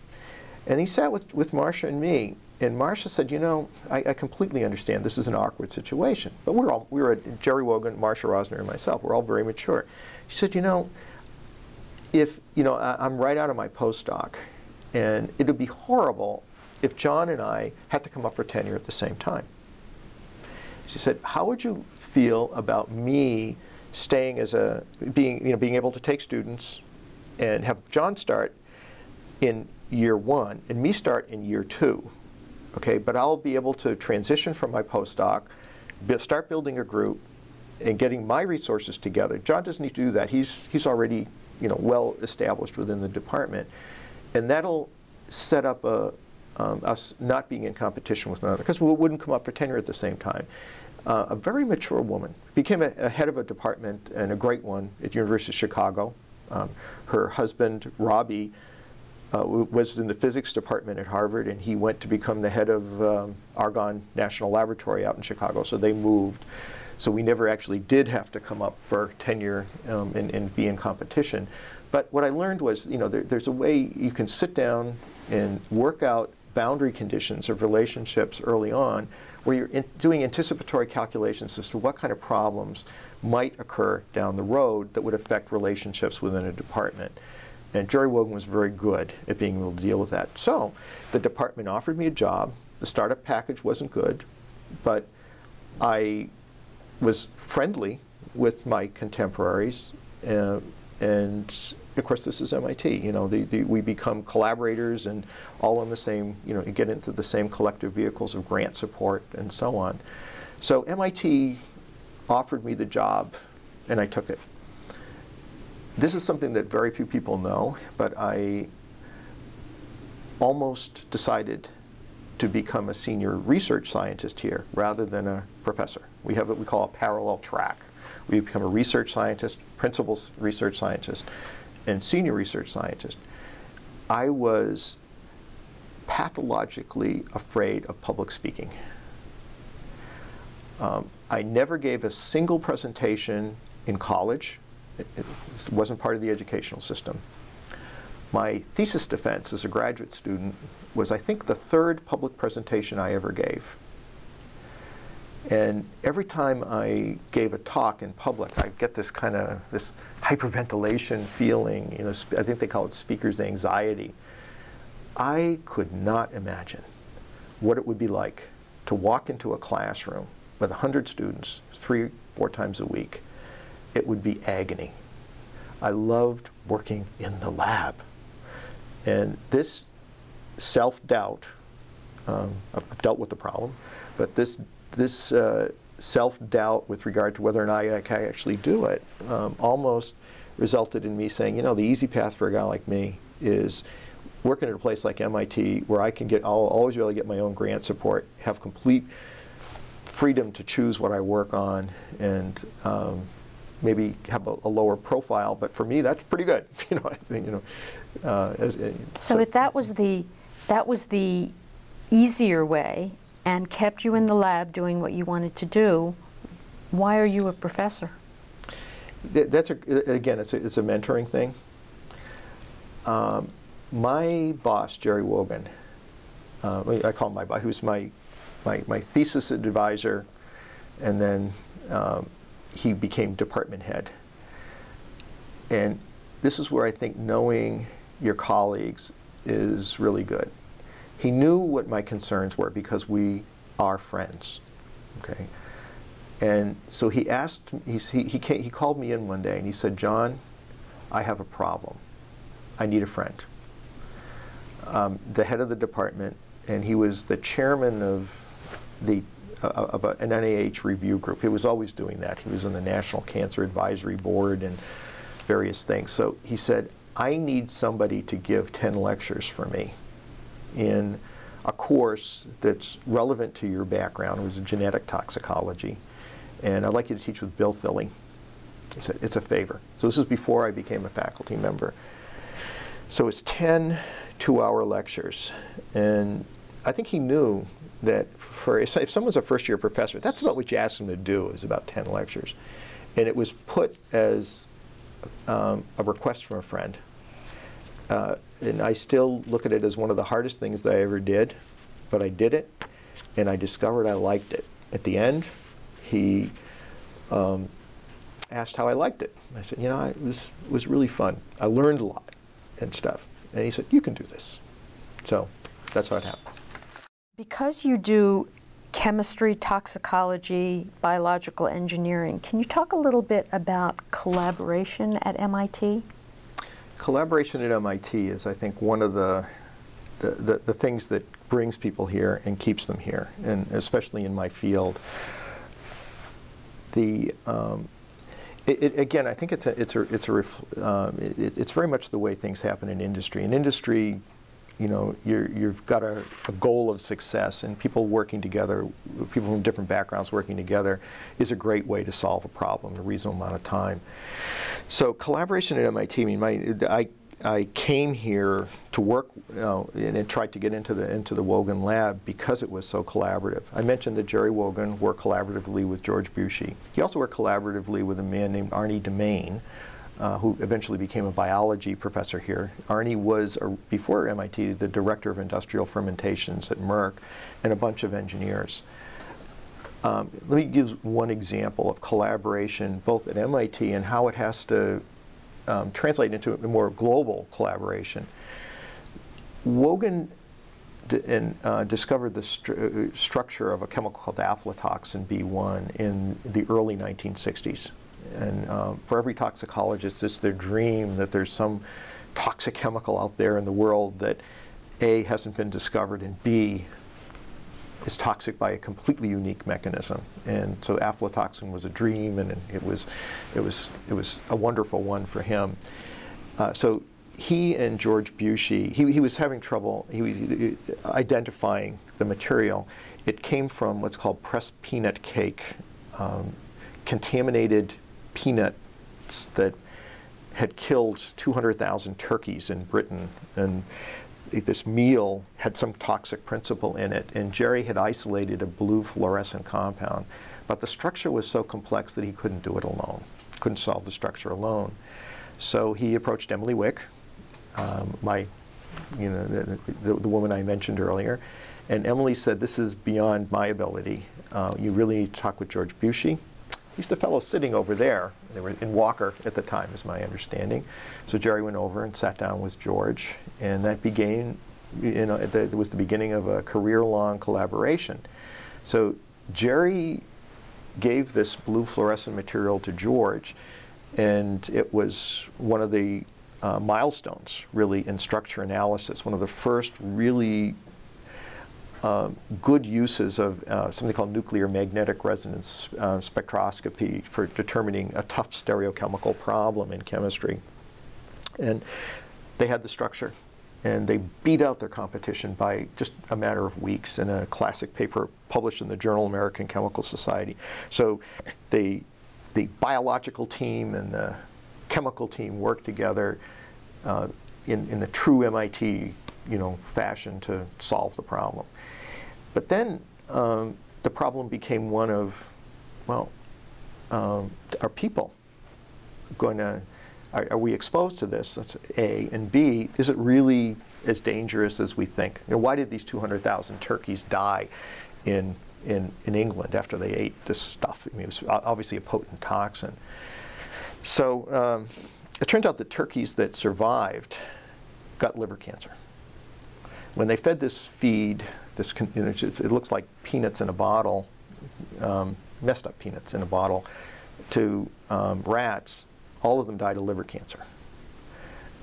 [SPEAKER 2] And he sat with Marcia and me, and Marcia said, you know, I completely understand this is an awkward situation, but we were Jerry Wogan, Marcia Rosner, and myself, we're all very mature. She said, you know, if, you know, I'm right out of my postdoc, and it would be horrible if John and I had to come up for tenure at the same time. She said, how would you feel about me staying as being able to take students and have John start in year 1 and me start in year 2, okay? But I'll be able to transition from my postdoc, start building a group, and getting my resources together. John doesn't need to do that. He's already, you know, well established within the department, and that'll set up us not being in competition with one another, because we wouldn't come up for tenure at the same time. A very mature woman, became a head of a department, and a great one, at the University of Chicago. Her husband, Robbie, was in the physics department at Harvard, and he went to become the head of Argonne National Laboratory out in Chicago, so they moved. So we never actually did have to come up for tenure and be in competition. But what I learned was, you know, there's a way you can sit down and work out boundary conditions of relationships early on, where you're doing anticipatory calculations as to what kind of problems might occur down the road that would affect relationships within a department. And Jerry Wogan was very good at being able to deal with that. So the department offered me a job. The startup package wasn't good, but I was friendly with my contemporaries, and of course this is MIT. You know, we become collaborators and all on the same, you know, get into the same collective vehicles of grant support and so on. So MIT offered me the job, and I took it. This is something that very few people know, but I almost decided to become a senior research scientist here rather than a professor. We have what we call a parallel track. We become a research scientist, principal research scientist, and senior research scientist. I was pathologically afraid of public speaking. I never gave a single presentation in college. It wasn't part of the educational system. My thesis defense as a graduate student was, I think, the 3rd public presentation I ever gave. And every time I gave a talk in public, I'd get this kind of, this hyperventilation feeling, you know, I think they call it speaker's anxiety. I could not imagine what it would be like to walk into a classroom with 100 students 3 or 4 times a week. It would be agony. I loved working in the lab. And this self-doubt, I've dealt with the problem, but this self-doubt with regard to whether or not I can actually do it almost resulted in me saying, you know, the easy path for a guy like me is working at a place like MIT where I can I'll always be able to get my own grant support, have complete freedom to choose what I work on, and maybe have a lower profile. But for me, that's pretty good. You know, I think, you know.
[SPEAKER 1] So if that was the easier way and kept you in the lab doing what you wanted to do, why are you a professor?
[SPEAKER 2] That's again, it's a mentoring thing. My boss, Jerry Wogan, I call him my boss, who's my thesis advisor, and then he became department head. And this is where I think knowing your colleagues is really good. He knew what my concerns were because we are friends, okay? And so he asked, he called me in one day and he said, John, I have a problem. I need a friend. The head of the department, and he was the chairman of an NIH review group. He was always doing that. He was on the National Cancer Advisory Board and various things. So he said, I need somebody to give 10 lectures for me in a course that's relevant to your background. It was a genetic toxicology. And I'd like you to teach with Bill Thilly. He said, it's a favor. So this is before I became a faculty member. So it's 10 two-hour lectures. And I think he knew that if someone's a first-year professor, that's about what you ask them to do, is about 10 lectures. And it was put as a request from a friend. And I still look at it as one of the hardest things that I ever did, but I did it, and I discovered I liked it. At the end, he asked how I liked it. I said, you know, it was really fun. I learned a lot and stuff. And he said, you can do this. So that's how it happened.
[SPEAKER 1] Because you do chemistry, toxicology, biological engineering, can you talk a little bit about collaboration at MIT?
[SPEAKER 2] Collaboration at MIT is, I think, one of the things that brings people here and keeps them here, and especially in my field. Again, I think it's very much the way things happen in industry. In industry, you know, you've got a goal of success, and people working together, people from different backgrounds working together, is a great way to solve a problem in a reasonable amount of time. So collaboration at MIT, I mean, I came here to work, and tried to get into the Wogan lab because it was so collaborative. I mentioned that Jerry Wogan worked collaboratively with George Bushy. He also worked collaboratively with a man named Arnie Demain, who eventually became a biology professor here. Arnie was, before MIT, the director of industrial fermentations at Merck, and a bunch of engineers. Let me give one example of collaboration both at MIT and how it has to translate into a more global collaboration. Wogan discovered the structure of a chemical called aflatoxin B1 in the early 1960s. And for every toxicologist, it's their dream that there's some toxic chemical out there in the world that A, hasn't been discovered, and B, is toxic by a completely unique mechanism. And so aflatoxin was a dream, and it was a wonderful one for him. So he and George Bushy, he was having trouble identifying the material. It came from what's called pressed peanut cake, contaminated peanuts that had killed 200,000 turkeys in Britain, and this meal had some toxic principle in it, and Jerry had isolated a blue fluorescent compound, but the structure was so complex that he couldn't do it alone, couldn't solve the structure alone. So he approached Emily Wick, the woman I mentioned earlier, and Emily said, this is beyond my ability. You really need to talk with George Bushy. He's the fellow sitting over there. They were in Walker at the time, is my understanding. So Jerry went over and sat down with George, and that began, you know, it was the beginning of a career-long collaboration. So Jerry gave this blue fluorescent material to George, and it was one of the milestones, really, in structure analysis, one of the first really good uses of something called nuclear magnetic resonance spectroscopy for determining a tough stereochemical problem in chemistry. And they had the structure, and they beat out their competition by just a matter of weeks in a classic paper published in the Journal American Chemical Society. So the biological team and the chemical team worked together in the true MIT, you know, fashion to solve the problem. But then the problem became one of, well, are people going to, are we exposed to this? That's A. And B, is it really as dangerous as we think? You know, why did these 200,000 turkeys die in England after they ate this stuff? I mean, it was obviously a potent toxin. So it turned out that turkeys that survived got liver cancer. When they fed this feed, it looks like peanuts in a bottle, messed up peanuts in a bottle, to rats, all of them died of liver cancer.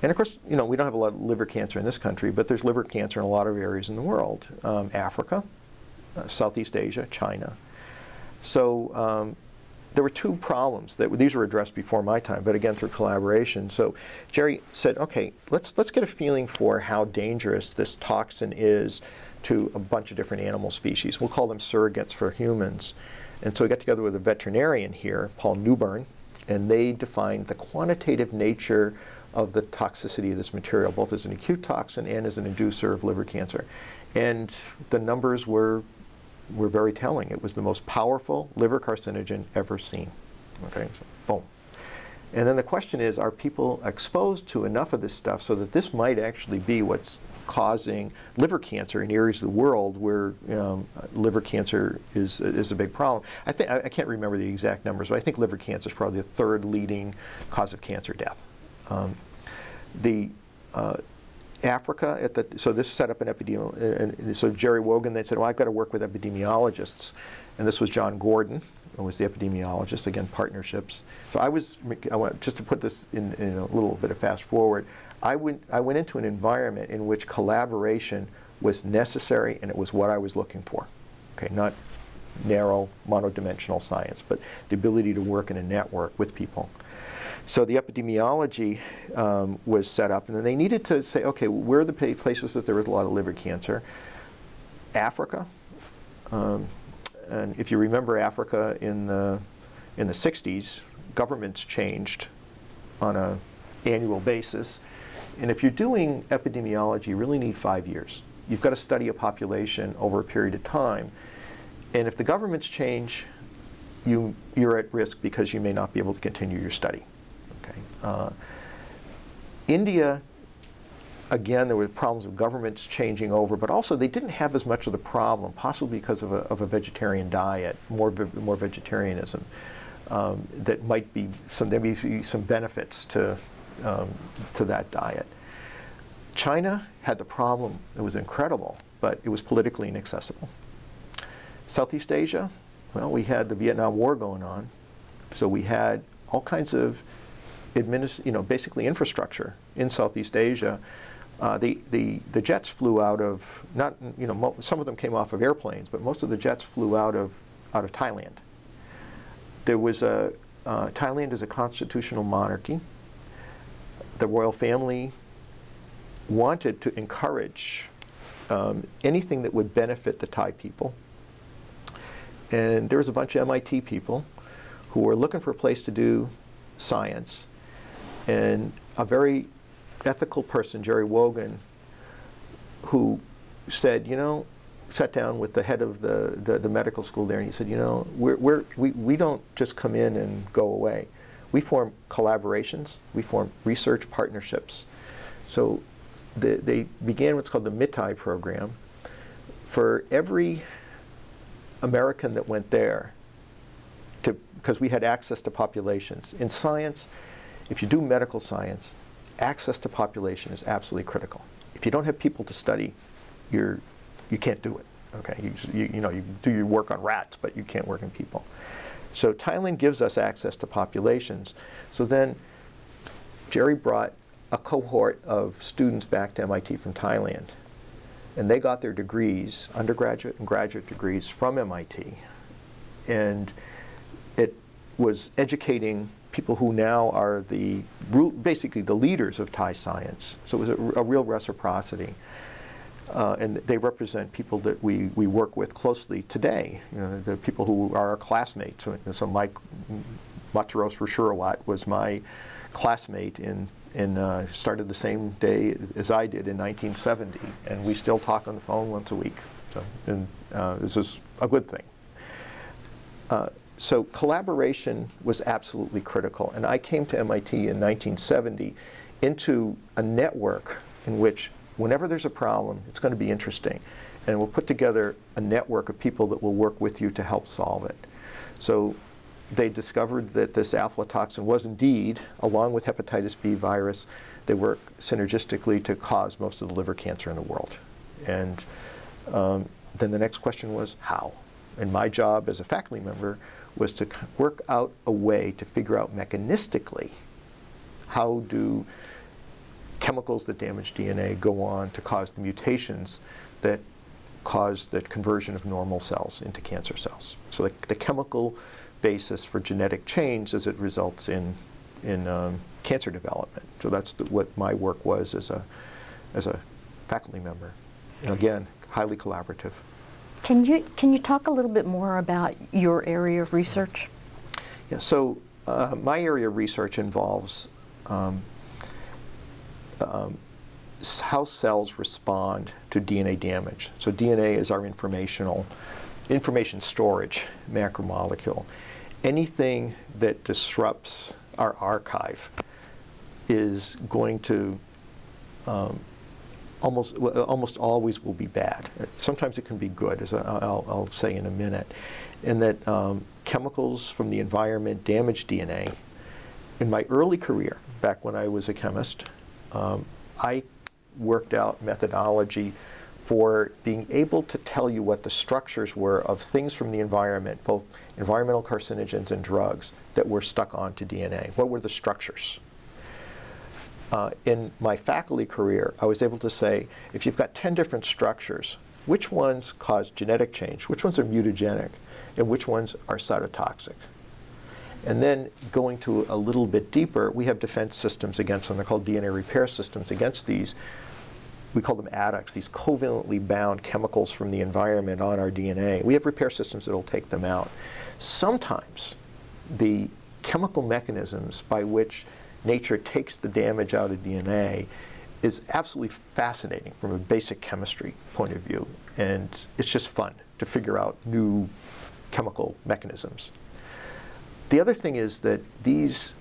[SPEAKER 2] And of course, you know, we don't have a lot of liver cancer in this country, but there's liver cancer in a lot of areas in the world. Africa, Southeast Asia, China. So there were two problems. These were addressed before my time, but again through collaboration. So Jerry said, okay, let's get a feeling for how dangerous this toxin is to a bunch of different animal species. We'll call them surrogates for humans. And so we got together with a veterinarian here, Paul Newburn, and they defined the quantitative nature of the toxicity of this material, both as an acute toxin and as an inducer of liver cancer. And the numbers were very telling. It was the most powerful liver carcinogen ever seen. Okay, so boom. And then the question is, are people exposed to enough of this stuff so that this might actually be what's causing liver cancer in areas of the world where liver cancer is a big problem. I can't remember the exact numbers, but I think liver cancer is probably the third leading cause of cancer death. Africa, so this set up an epidemiology, and so Jerry Wogan, they said, well, I've got to work with epidemiologists. And this was John Gordon, who was the epidemiologist, again, partnerships. So I want, just to put this in a little bit of fast forward, I went into an environment in which collaboration was necessary, and it was what I was looking for. Okay, not narrow, monodimensional science, but the ability to work in a network with people. So the epidemiology was set up, and then they needed to say, okay, where are the places that there was a lot of liver cancer? Africa, and if you remember Africa in the 60s, governments changed on an annual basis. And if you're doing epidemiology, you really need 5 years. You've got to study a population over a period of time. And if the governments change, you're at risk because you may not be able to continue your study. Okay. India, again, there were problems of governments changing over, but also they didn't have as much of the problem, possibly because of a vegetarian diet, more vegetarianism. That might be there may be some benefits to that diet. China had the problem, it was incredible, but it was politically inaccessible. Southeast Asia, well, we had the Vietnam War going on, so we had all kinds of basically infrastructure in Southeast Asia. The jets flew out of, some of them came off of airplanes, but most of the jets flew out of Thailand. There was Thailand is a constitutional monarchy. The royal family wanted to encourage anything that would benefit the Thai people. And there was a bunch of MIT people who were looking for a place to do science. And a very ethical person, Jerry Wogan, who said, sat down with the head of the medical school there, and he said, we don't just come in and go away. We form collaborations. We form research partnerships. So they began what's called the MITAI program. For every American that went there, because we had access to populations. In science, if you do medical science, access to population is absolutely critical. If you don't have people to study, you can't do it. Okay, you do your work on rats, but you can't work in people. So Thailand gives us access to populations. So then Jerry brought a cohort of students back to MIT from Thailand, and they got their degrees, undergraduate and graduate degrees, from MIT. And it was educating people who now are basically the leaders of Thai science. So it was a real reciprocity. And they represent people that we work with closely today. The people who are our classmates. So Mike Matros Rashurawat was my classmate and started the same day as I did in 1970, and we still talk on the phone once a week. So, this is a good thing. So collaboration was absolutely critical, and I came to MIT in 1970 into a network in which whenever there's a problem, it's going to be interesting, and we'll put together a network of people that will work with you to help solve it. So they discovered that this aflatoxin was indeed, along with hepatitis B virus, they work synergistically to cause most of the liver cancer in the world. And then the next question was how? And my job as a faculty member was to work out a way to figure out mechanistically how do chemicals that damage DNA go on to cause the mutations that cause the conversion of normal cells into cancer cells. So the chemical basis for genetic change as it results in cancer development. So that's what my work was as a faculty member. And again, highly collaborative.
[SPEAKER 1] Can you talk a little bit more about your area of research?
[SPEAKER 2] Yeah. So my area of research involves how cells respond to DNA damage. So DNA is our information storage macromolecule. Anything that disrupts our archive is going to almost always will be bad. Sometimes it can be good, as I'll say in a minute. And that chemicals from the environment damage DNA. In my early career, back when I was a chemist, I worked out methodology for being able to tell you what the structures were of things from the environment, both environmental carcinogens and drugs, that were stuck onto DNA. What were the structures? In my faculty career, I was able to say, if you've got 10 different structures, which ones cause genetic change, which ones are mutagenic, and which ones are cytotoxic? And then going to a little bit deeper, we have defense systems against them. They're called DNA repair systems against these. We call them adducts, these covalently bound chemicals from the environment on our DNA. We have repair systems that will take them out. Sometimes the chemical mechanisms by which nature takes the damage out of DNA is absolutely fascinating from a basic chemistry point of view. And it's just fun to figure out new chemical mechanisms. The other thing is that these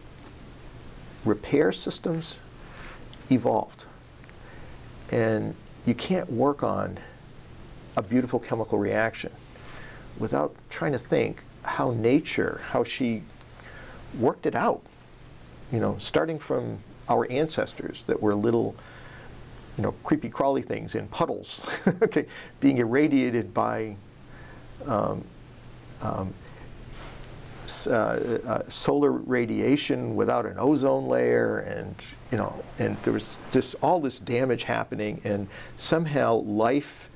[SPEAKER 2] repair systems evolved. And you can't work on a beautiful chemical reaction without trying to think how nature, how she worked it out. You know, starting from our ancestors that were little, you know, creepy crawly things in puddles, okay, being irradiated by solar radiation without an ozone layer, and you know, and there was just all this damage happening, and somehow life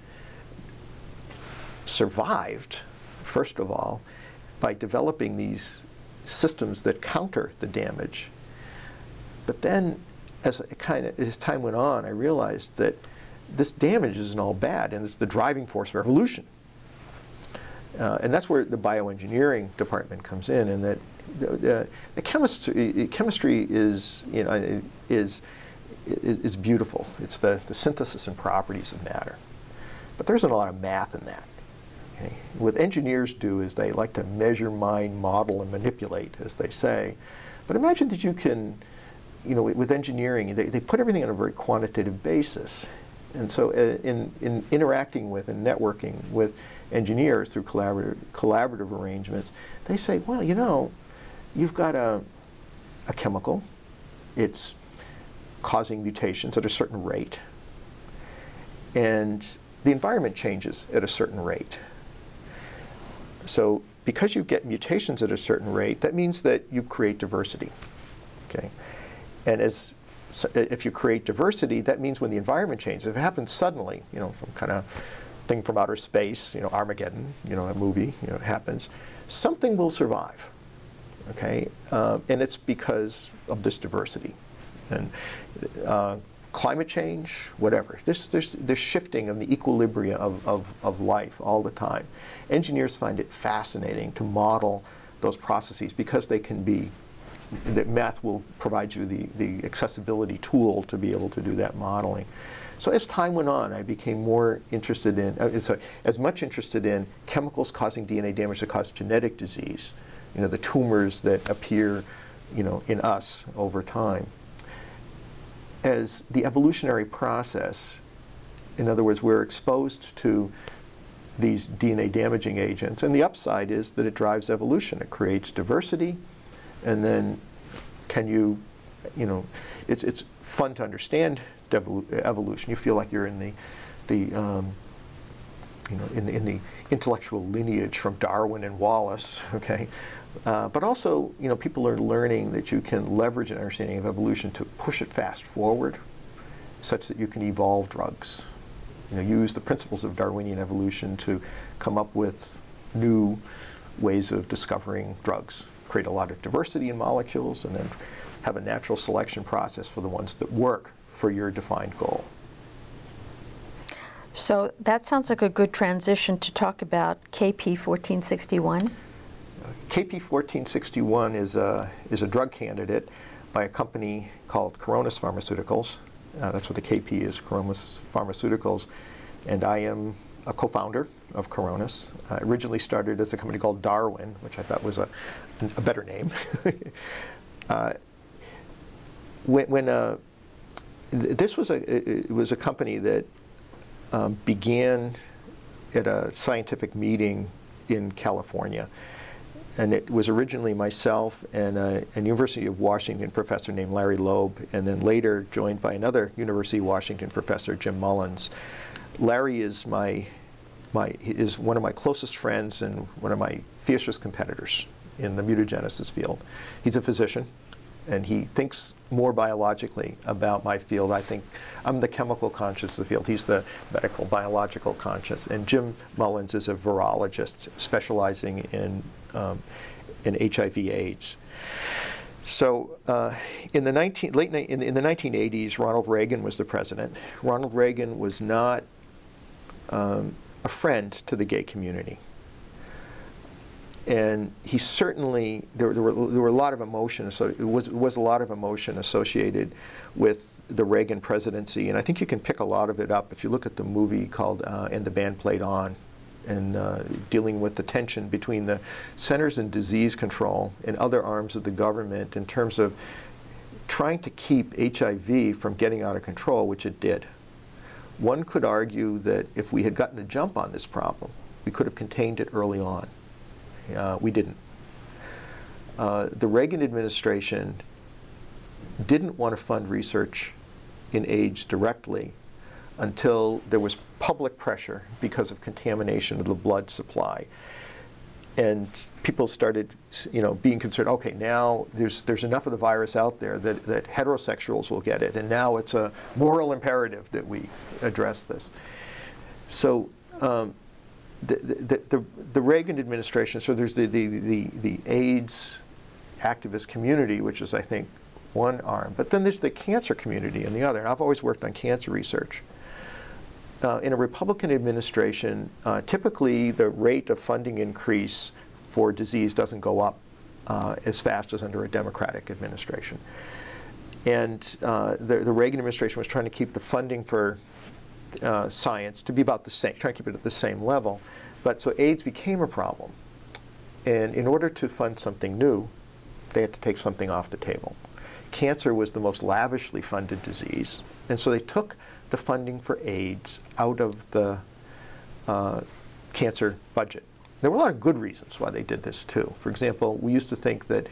[SPEAKER 2] survived, first of all, by developing these systems that counter the damage. But then, as time went on, I realized that this damage isn't all bad, and it's the driving force of evolution. And that's where the bioengineering department comes in, and that the chemistry is, you know, is beautiful. It's the synthesis and properties of matter. But there isn't a lot of math in that. Okay? What engineers do is they like to measure, mine, model, and manipulate, as they say. But imagine that you can, you know, with engineering, they put everything on a very quantitative basis. And so in interacting with and networking with engineers through collaborative arrangements, they say, well, you know, you've got a chemical. It's causing mutations at a certain rate. And the environment changes at a certain rate. So because you get mutations at a certain rate, that means that you create diversity. Okay? And if you create diversity, that means when the environment changes, if it happens suddenly, you know, some kind of thing from outer space, you know, Armageddon, you know, a movie, you know, it happens, something will survive, okay? And it's because of this diversity. And climate change, whatever. There's shifting of the equilibria of life all the time. Engineers find it fascinating to model those processes because they can be, that math will provide you the accessibility tool to be able to do that modeling. So as time went on, I became more interested in, as much interested in chemicals causing DNA damage that cause genetic disease, you know, the tumors that appear, you know, in us over time, as the evolutionary process. In other words, we're exposed to these DNA damaging agents, and the upside is that it drives evolution. It creates diversity, and then can you, you know, it's fun to understand evolution. You feel like you're in you know, in the intellectual lineage from Darwin and Wallace, okay? But also, you know, people are learning that you can leverage an understanding of evolution to push it fast forward, such that you can evolve drugs. You know, use the principles of Darwinian evolution to come up with new ways of discovering drugs, create a lot of diversity in molecules, and then have a natural selection process for the ones that work for your defined goal.
[SPEAKER 1] So that sounds like a good transition to talk about KP 1461.
[SPEAKER 2] KP 1461 is a drug candidate by a company called Koronis Pharmaceuticals. That's what the KP is, Koronis Pharmaceuticals. And I am a co-founder of Koronis. I originally started as a company called Darwin, which I thought was a better name. This was it was a company that began at a scientific meeting in California. And it was originally myself and a University of Washington professor named Larry Loeb, and then later joined by another University of Washington professor, Jim Mullins. Larry is is one of my closest friends and one of my fiercest competitors in the mutagenesis field. He's a physician, and he thinks more biologically about my field. I think I'm the chemical conscious of the field. He's the medical biological conscious. And Jim Mullins is a virologist specializing in HIV/AIDS. So in the 1980s, Ronald Reagan was the president. Ronald Reagan was not a friend to the gay community. And he certainly, there were a lot of emotion, so it was a lot of emotion associated with the Reagan presidency. And I think you can pick a lot of it up if you look at the movie called And the Band Played On, and dealing with the tension between the Centers and Disease Control and other arms of the government in terms of trying to keep HIV from getting out of control, which it did. One could argue that if we had gotten a jump on this problem, we could have contained it early on. We didn't. The Reagan administration didn't want to fund research in AIDS directly until there was public pressure because of contamination of the blood supply. And people started, being concerned, okay, now there's enough of the virus out there that heterosexuals will get it, and now it's a moral imperative that we address this. So the Reagan administration, so there's the AIDS activist community, which is, I think, one arm, but then there's the cancer community on the other. And I've always worked on cancer research. In a Republican administration, typically the rate of funding increase for disease doesn't go up as fast as under a Democratic administration. And the Reagan administration was trying to keep the funding for science to be about the same, trying to keep it at the same level. But so AIDS became a problem. And in order to fund something new, they had to take something off the table. Cancer was the most lavishly funded disease. And so they took the funding for AIDS out of the cancer budget. There were a lot of good reasons why they did this too. For example, we used to think that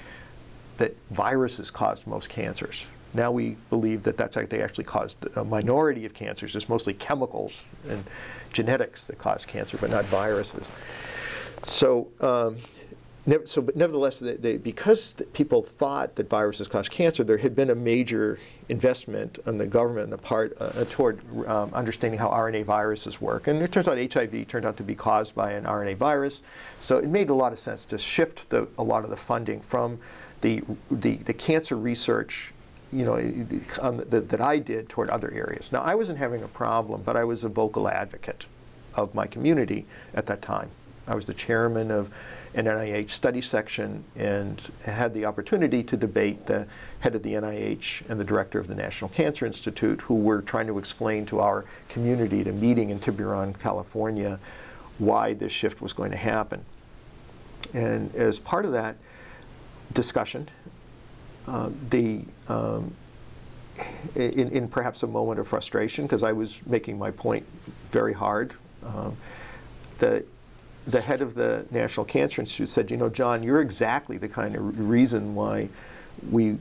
[SPEAKER 2] viruses caused most cancers. Now we believe that they actually caused a minority of cancers. It's mostly chemicals and genetics that cause cancer, but not viruses. So, but nevertheless, because people thought that viruses caused cancer, there had been a major investment on the government toward understanding how RNA viruses work. And it turns out HIV turned out to be caused by an RNA virus. So it made a lot of sense to shift a lot of the funding from the cancer research that I did toward other areas. Now, I wasn't having a problem, but I was a vocal advocate of my community at that time. I was the chairman of an NIH study section and had the opportunity to debate the head of the NIH and the director of the National Cancer Institute, who were trying to explain to our community at a meeting in Tiburon, California, why this shift was going to happen. And as part of that discussion, in perhaps a moment of frustration, because I was making my point very hard, the head of the National Cancer Institute said, John, you're exactly the kind of reason why we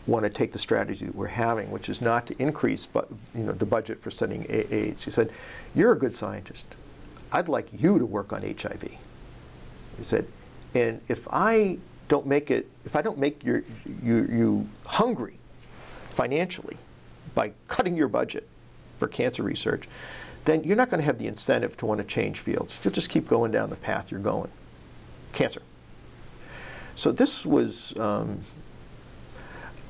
[SPEAKER 2] want to take the strategy that we're having, which is not to increase the budget for studying AIDS. He said, you're a good scientist. I'd like you to work on HIV. He said, and if I don't make you hungry financially by cutting your budget for cancer research, then you're not going to have the incentive to want to change fields. You'll just keep going down the path you're going. Cancer. So this was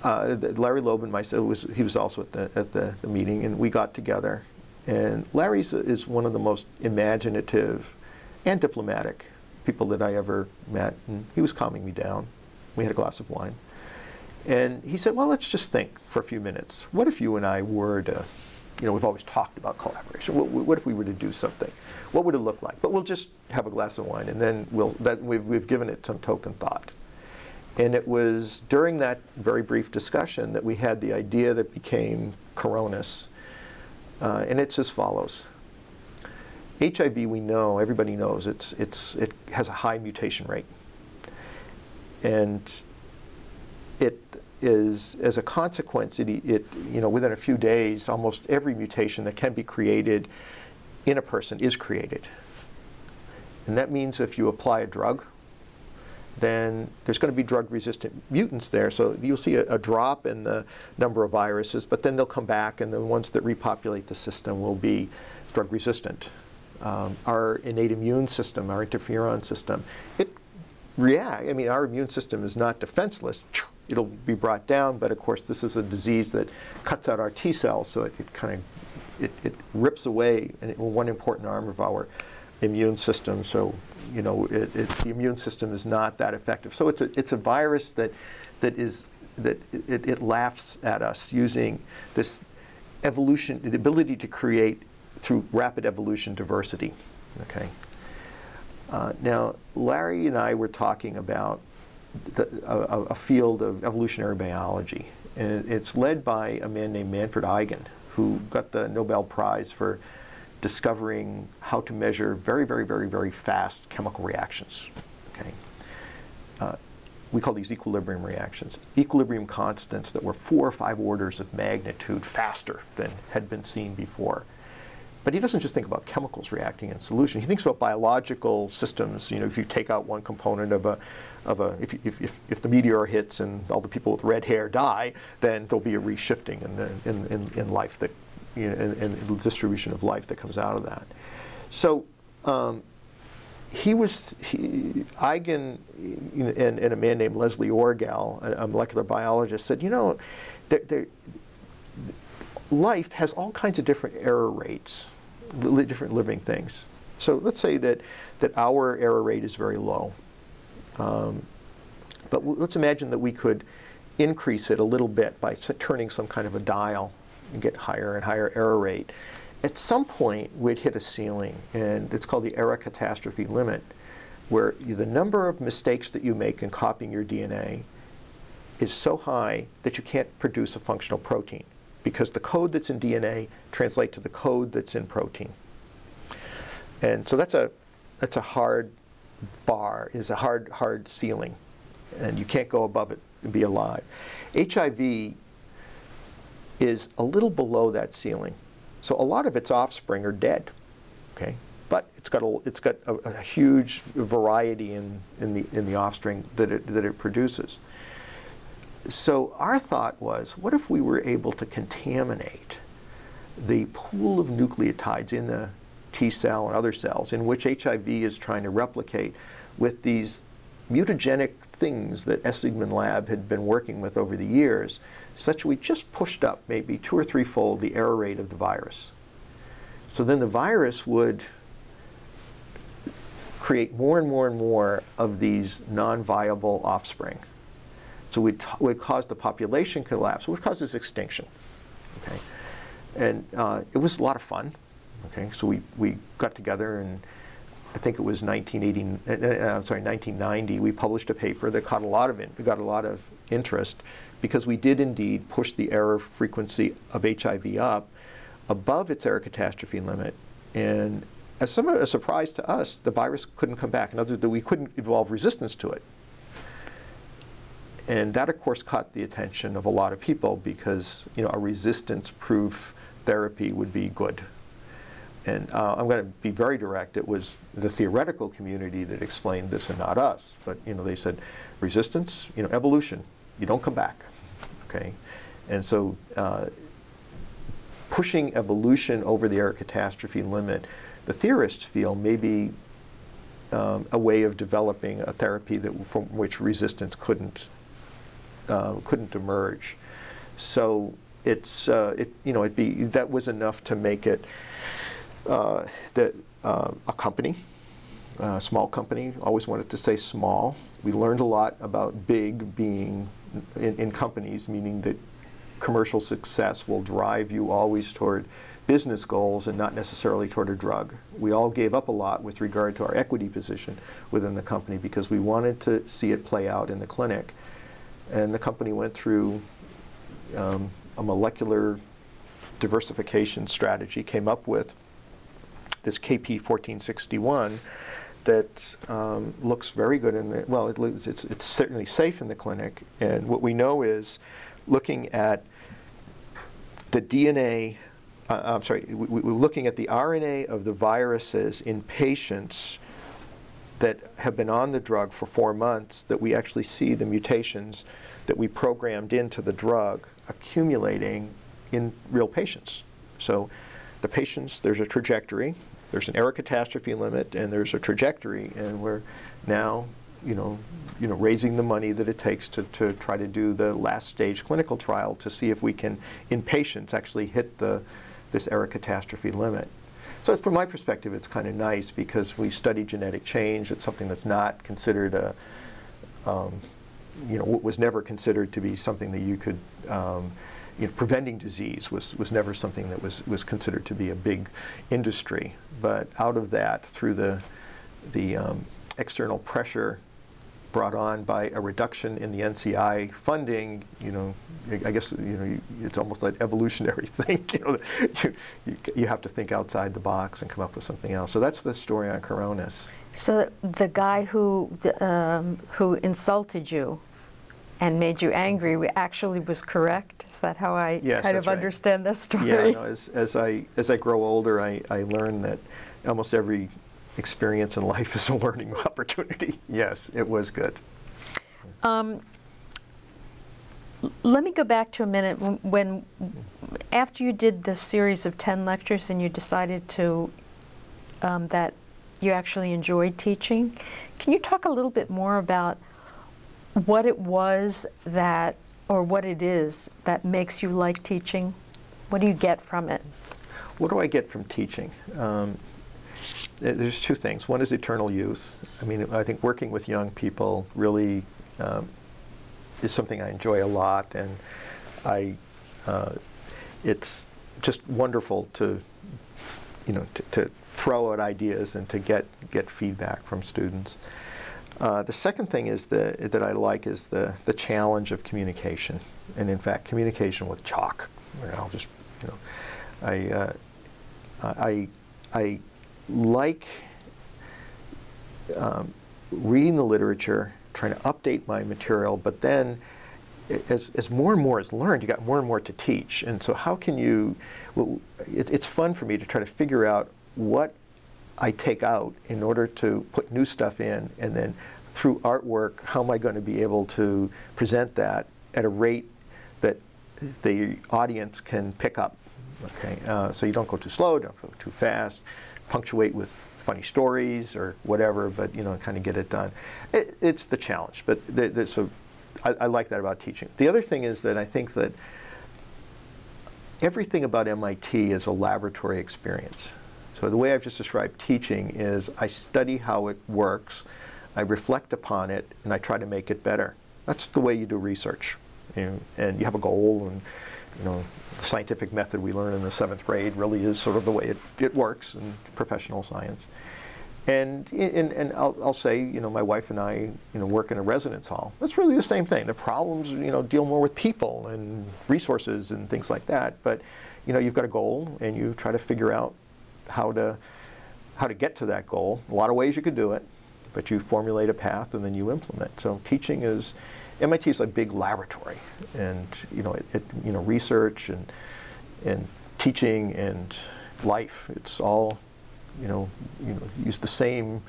[SPEAKER 2] Larry Loeb and myself. He was also at the meeting, and we got together. And Larry is one of the most imaginative and diplomatic people that I ever met. And he was calming me down. We had a glass of wine. And he said, well, let's just think for a few minutes. What if you and I were to, we've always talked about collaboration. What if we were to do something? What would it look like? But we'll just have a glass of wine, and then we've given it some token thought. And it was during that very brief discussion that we had the idea that became Koronis. And it's as follows. HIV, we know, everybody knows, it has a high mutation rate. And it is, as a consequence, within a few days, almost every mutation that can be created in a person is created. And that means if you apply a drug, then there's going to be drug-resistant mutants there. So you'll see a drop in the number of viruses, but then they'll come back, and the ones that repopulate the system will be drug-resistant. Our innate immune system, our interferon system, our immune system is not defenseless. It'll be brought down, but of course this is a disease that cuts out our T cells, so it rips away one important arm of our immune system. So the immune system is not that effective. So it's a virus that laughs at us using this evolution, the ability to create through rapid evolution diversity. Okay. Now, Larry and I were talking about a field of evolutionary biology, and it's led by a man named Manfred Eigen, who got the Nobel Prize for discovering how to measure very, very, very, very fast chemical reactions. Okay. We call these equilibrium reactions. Equilibrium constants that were 4 or 5 orders of magnitude faster than had been seen before. But he doesn't just think about chemicals reacting in solution. He thinks about biological systems. If you take out one component if the meteor hits and all the people with red hair die, then there'll be a reshifting in life that, in the distribution of life that comes out of that. So Eigen and a man named Leslie Orgel, a molecular biologist, said, life has all kinds of different error rates, different living things. So let's say that our error rate is very low. But let's imagine that we could increase it a little bit by turning some kind of a dial and get higher and higher error rate. At some point, we'd hit a ceiling, and it's called the error catastrophe limit, where the number of mistakes that you make in copying your DNA is so high that you can't produce a functional protein, because the code that's in DNA translates to the code that's in protein. And so that's a hard bar, is a hard ceiling, and you can't go above it and be alive. HIV is a little below that ceiling. So a lot of its offspring are dead, okay? But it's got a huge variety in the offspring that it produces. So our thought was, what if we were able to contaminate the pool of nucleotides in the T cell and other cells in which HIV is trying to replicate with these mutagenic things that Essigmann Lab had been working with over the years, such that we just pushed up maybe 2 or 3-fold the error rate of the virus. So then the virus would create more and more and more of these non-viable offspring. So we'd cause the population collapse, which causes extinction. Okay? And it was a lot of fun. Okay? So we got together, and I think it was 1990, we published a paper that got a lot of interest, because we did indeed push the error frequency of HIV up above its error catastrophe limit. And as a surprise to us, the virus couldn't come back. In other words, that we couldn't evolve resistance to it. And that, of course, caught the attention of a lot of people, because a resistance-proof therapy would be good. And I'm going to be very direct. It was the theoretical community that explained this, and not us. But they said, resistance, evolution, you don't come back. Okay, and so pushing evolution over the error catastrophe limit, the theorists feel may be a way of developing a therapy from which resistance couldn't emerge. So that was enough to make it a company, a small company. Always wanted to say small. We learned a lot about big being in companies, meaning that commercial success will drive you always toward business goals and not necessarily toward a drug. We all gave up a lot with regard to our equity position within the company because we wanted to see it play out in the clinic. And the company went through a molecular diversification strategy, came up with this KP 1461 that looks very good in the, well, it's certainly safe in the clinic. And what we know is, looking at the DNA, we're looking at the RNA of the viruses in patients that have been on the drug for 4 months, that we actually see the mutations that we programmed into the drug accumulating in real patients. So the patients, there's a trajectory, there's an error catastrophe limit, and there's a trajectory, and we're now raising the money that it takes to try to do the last stage clinical trial to see if we can, in patients, actually hit this error catastrophe limit. So from my perspective, it's kind of nice because we study genetic change. It's something that's not considered what was never considered to be something that you could, preventing disease was never something that was considered to be a big industry. But out of that, through the external pressure brought on by a reduction in the NCI funding, I guess it's almost like evolutionary thing. You have to think outside the box and come up with something else. So that's the story on Koronis.
[SPEAKER 1] So the guy who insulted you and made you angry actually was correct? Is that how I kind of understand this story?
[SPEAKER 2] Yeah, no, as I grow older, I learn that almost every experience in life is a learning opportunity. Yes, it was good.
[SPEAKER 1] Let me go back to a minute when after you did this series of 10 lectures and you decided to that you actually enjoyed teaching. Can you talk a little bit more about what it was that, or what it is that makes you like teaching? What do you get from it?
[SPEAKER 2] What do I get from teaching? There's two things. One is eternal youth. I mean, I think working with young people really is something I enjoy a lot, and it's just wonderful to throw out ideas and to get feedback from students. The second thing is that I like is the challenge of communication, and in fact, communication with chalk. I'll just, I like reading the literature, trying to update my material, but then as more and more is learned, you got more and more to teach. And so how can you, it's fun for me to try to figure out what I take out in order to put new stuff in, and then through artwork, how am I going to be able to present that at a rate that the audience can pick up. Okay, so you don't go too slow, don't go too fast, punctuate with funny stories or whatever, but kind of get it done. It's the challenge, but so I like that about teaching. The other thing is that I think that everything about MIT is a laboratory experience. So the way I've just described teaching is I study how it works, I reflect upon it, and I try to make it better. That's the way you do research. And you have a goal, and the scientific method we learn in the 7th grade really is sort of the way it works in professional science. And I'll say, my wife and I, work in a residence hall. It's really the same thing. The problems, deal more with people and resources and things like that. But, you've got a goal, and you try to figure out how to get to that goal. A lot of ways you could do it, but you formulate a path and then you implement. So teaching is, MIT is a big laboratory, and research and teaching and life. It's all use the same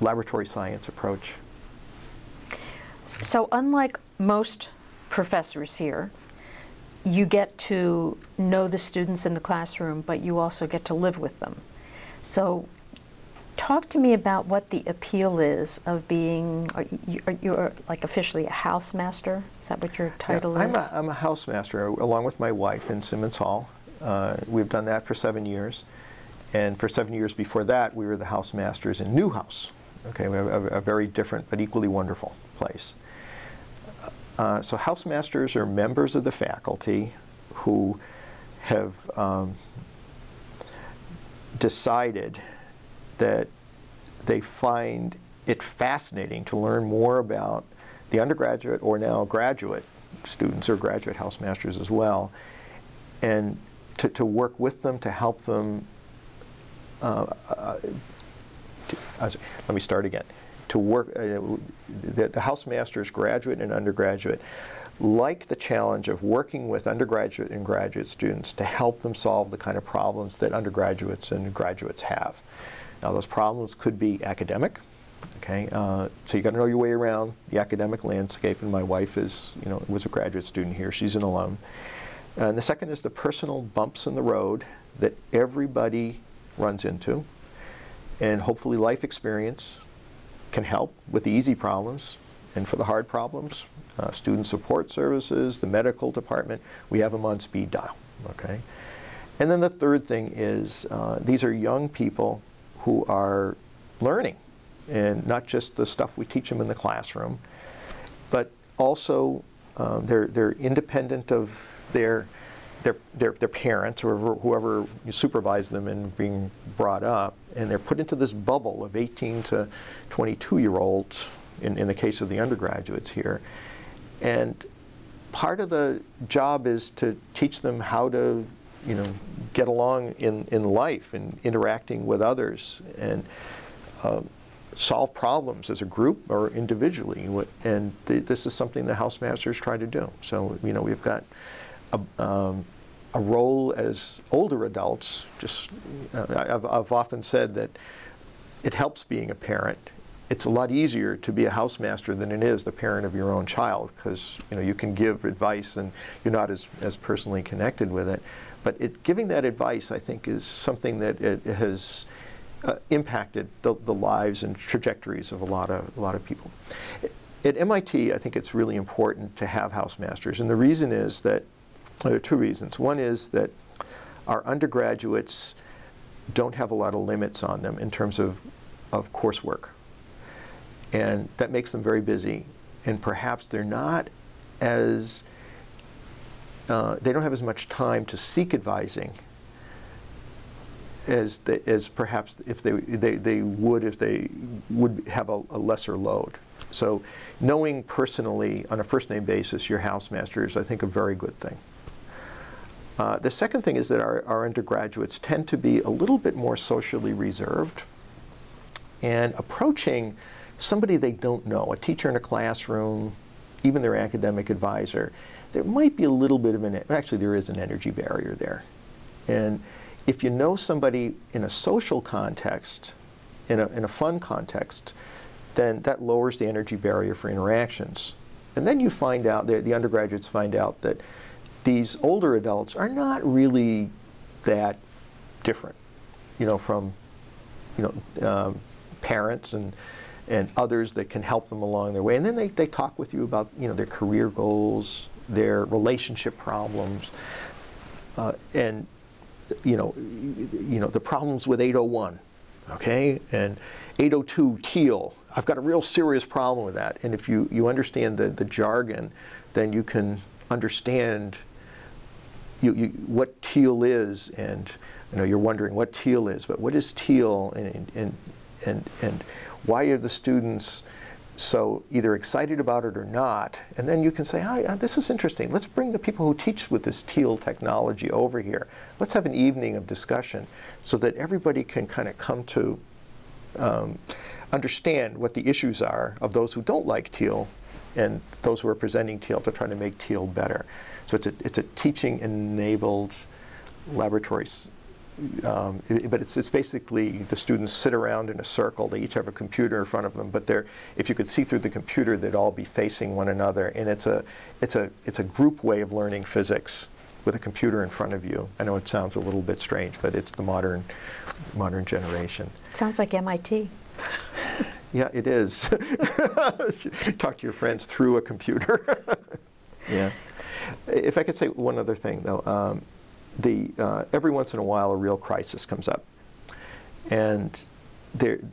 [SPEAKER 2] laboratory science approach.
[SPEAKER 1] So unlike most professors here, you get to know the students in the classroom, but you also get to live with them. So talk to me about what the appeal is of being, you're like officially a housemaster? Is that what your title is?
[SPEAKER 2] I'm a housemaster along with my wife in Simmons Hall. We've done that for 7 years. And for 7 years before that, we were the housemasters in Newhouse. Okay, we have a very different but equally wonderful place. So housemasters are members of the faculty who have decided that they find it fascinating to learn more about the undergraduate or now graduate students or graduate housemasters as well, and to work with them, to help them, let me start again, to work, the housemasters, graduate and undergraduate, like the challenge of working with undergraduate and graduate students to help them solve the kind of problems that undergraduates and graduates have. Now those problems could be academic, okay, so you got to know your way around the academic landscape, and my wife is, was a graduate student here, she's an alum. And the second is the personal bumps in the road that everybody runs into, and hopefully life experience can help with the easy problems, and for the hard problems, student support services, the medical department, we have them on speed dial, okay? And then the third thing is these are young people who are learning, and not just the stuff we teach them in the classroom, but also they're independent of their parents or whoever supervised them in being brought up, and they're put into this bubble of 18 to 22-year-olds in the case of the undergraduates here. And part of the job is to teach them how to get along in life and interacting with others, and solve problems as a group or individually. And this is something the housemasters try to do. So we've got a role as older adults. Just I've often said that it helps being a parent. It's a lot easier to be a housemaster than it is the parent of your own child, because you can give advice and you're not as personally connected with it. But giving that advice, I think, is something that it has impacted the lives and trajectories of a lot of people. At MIT, I think it's really important to have housemasters, and the reason is that there are two reasons. One is that our undergraduates don't have a lot of limits on them in terms of coursework, and that makes them very busy, and perhaps they're not as they don't have as much time to seek advising as perhaps if they would have a lesser load. So knowing personally on a first name basis your housemaster is, I think, a very good thing. The second thing is that our undergraduates tend to be a little bit more socially reserved, and approaching somebody they don't know, a teacher in a classroom, even their academic advisor, there might be a little bit of actually there is an energy barrier there. And if you know somebody in a social context, in a fun context, then that lowers the energy barrier for interactions. And then you find out, the undergraduates find out that these older adults are not really that different, from parents and others that can help them along their way. And then they talk with you about their career goals, their relationship problems, and the problems with 801, okay, and 802 teal. I've got a real serious problem with that. And if you understand the jargon, then you can understand what teal is, and you're wondering what teal is, but what is teal, and why are the students so either excited about it or not? And then you can say, this is interesting. Let's bring the people who teach with this teal technology over here. Let's have an evening of discussion so that everybody can kind of come to understand what the issues are of those who don't like teal and those who are presenting teal, to try to make teal better. So it's a teaching-enabled laboratory. But it's basically the students sit around in a circle. They each have a computer in front of them, but if you could see through the computer, they'd all be facing one another. And it's a group way of learning physics with a computer in front of you. I know it sounds a little bit strange, but it's the modern generation.
[SPEAKER 1] Sounds like MIT.
[SPEAKER 2] Yeah, it is. Talk to your friends through a computer. Yeah. If I could say one other thing, though. Every once in a while a real crisis comes up, and this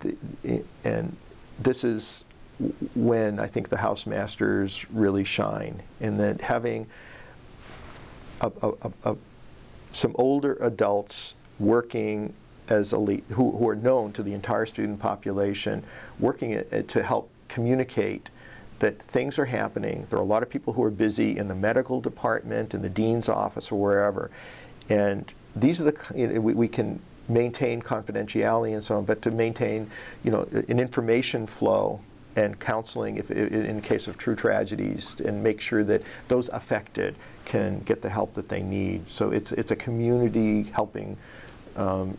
[SPEAKER 2] is when I think the housemasters really shine, in that having some older adults working as elite, who are known to the entire student population, working to help communicate that things are happening. There are a lot of people who are busy in the medical department, in the dean's office, or wherever, and these are the, we can maintain confidentiality and so on, but to maintain, an information flow and counseling if in case of true tragedies, and make sure that those affected can get the help that they need. So it's a community helping role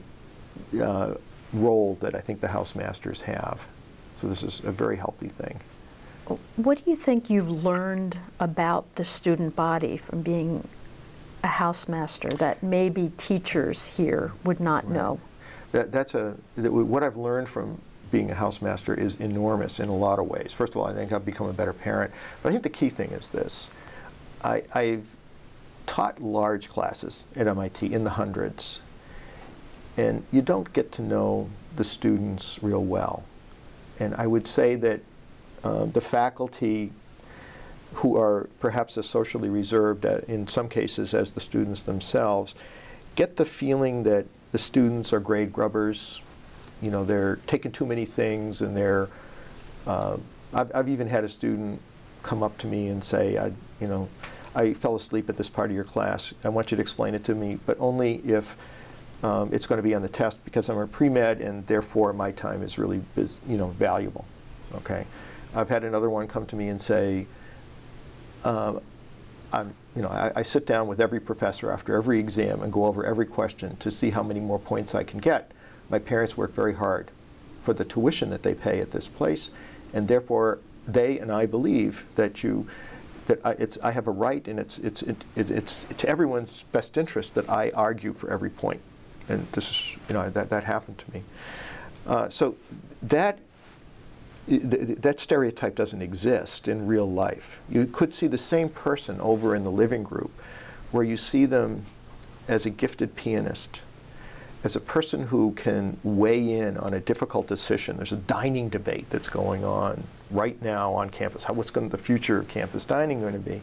[SPEAKER 2] that I think the Housemasters have. So this is a very healthy thing.
[SPEAKER 1] What do you think you've learned about the student body from being a housemaster that maybe teachers here would not know? What I've learned from being a housemaster is enormous in a lot of ways. First of all, I think I've become a better parent. But I think the key thing is this. I've taught large classes at MIT in the hundreds, and you don't get to know the students real well. And I would say that the faculty, who are perhaps as socially reserved in some cases as the students themselves, get the feeling that the students are grade grubbers. They're taking too many things, and they're, I've even had a student come up to me and say, I fell asleep at this part of your class. I want you to explain it to me, but only if it's going to be on the test, because I'm a pre-med and therefore my time is really, valuable. Okay. I've had another one come to me and say, I sit down with every professor after every exam and go over every question to see how many more points I can get. My parents work very hard for the tuition that they pay at this place, and therefore they and I believe that I have a right, and it's to everyone's best interest that I argue for every point. And this is, that happened to me. So that stereotype doesn't exist in real life. You could see the same person over in the living group, where you see them as a gifted pianist, as a person who can weigh in on a difficult decision. There's a dining debate that's going on right now on campus. What's the future of campus dining going to be?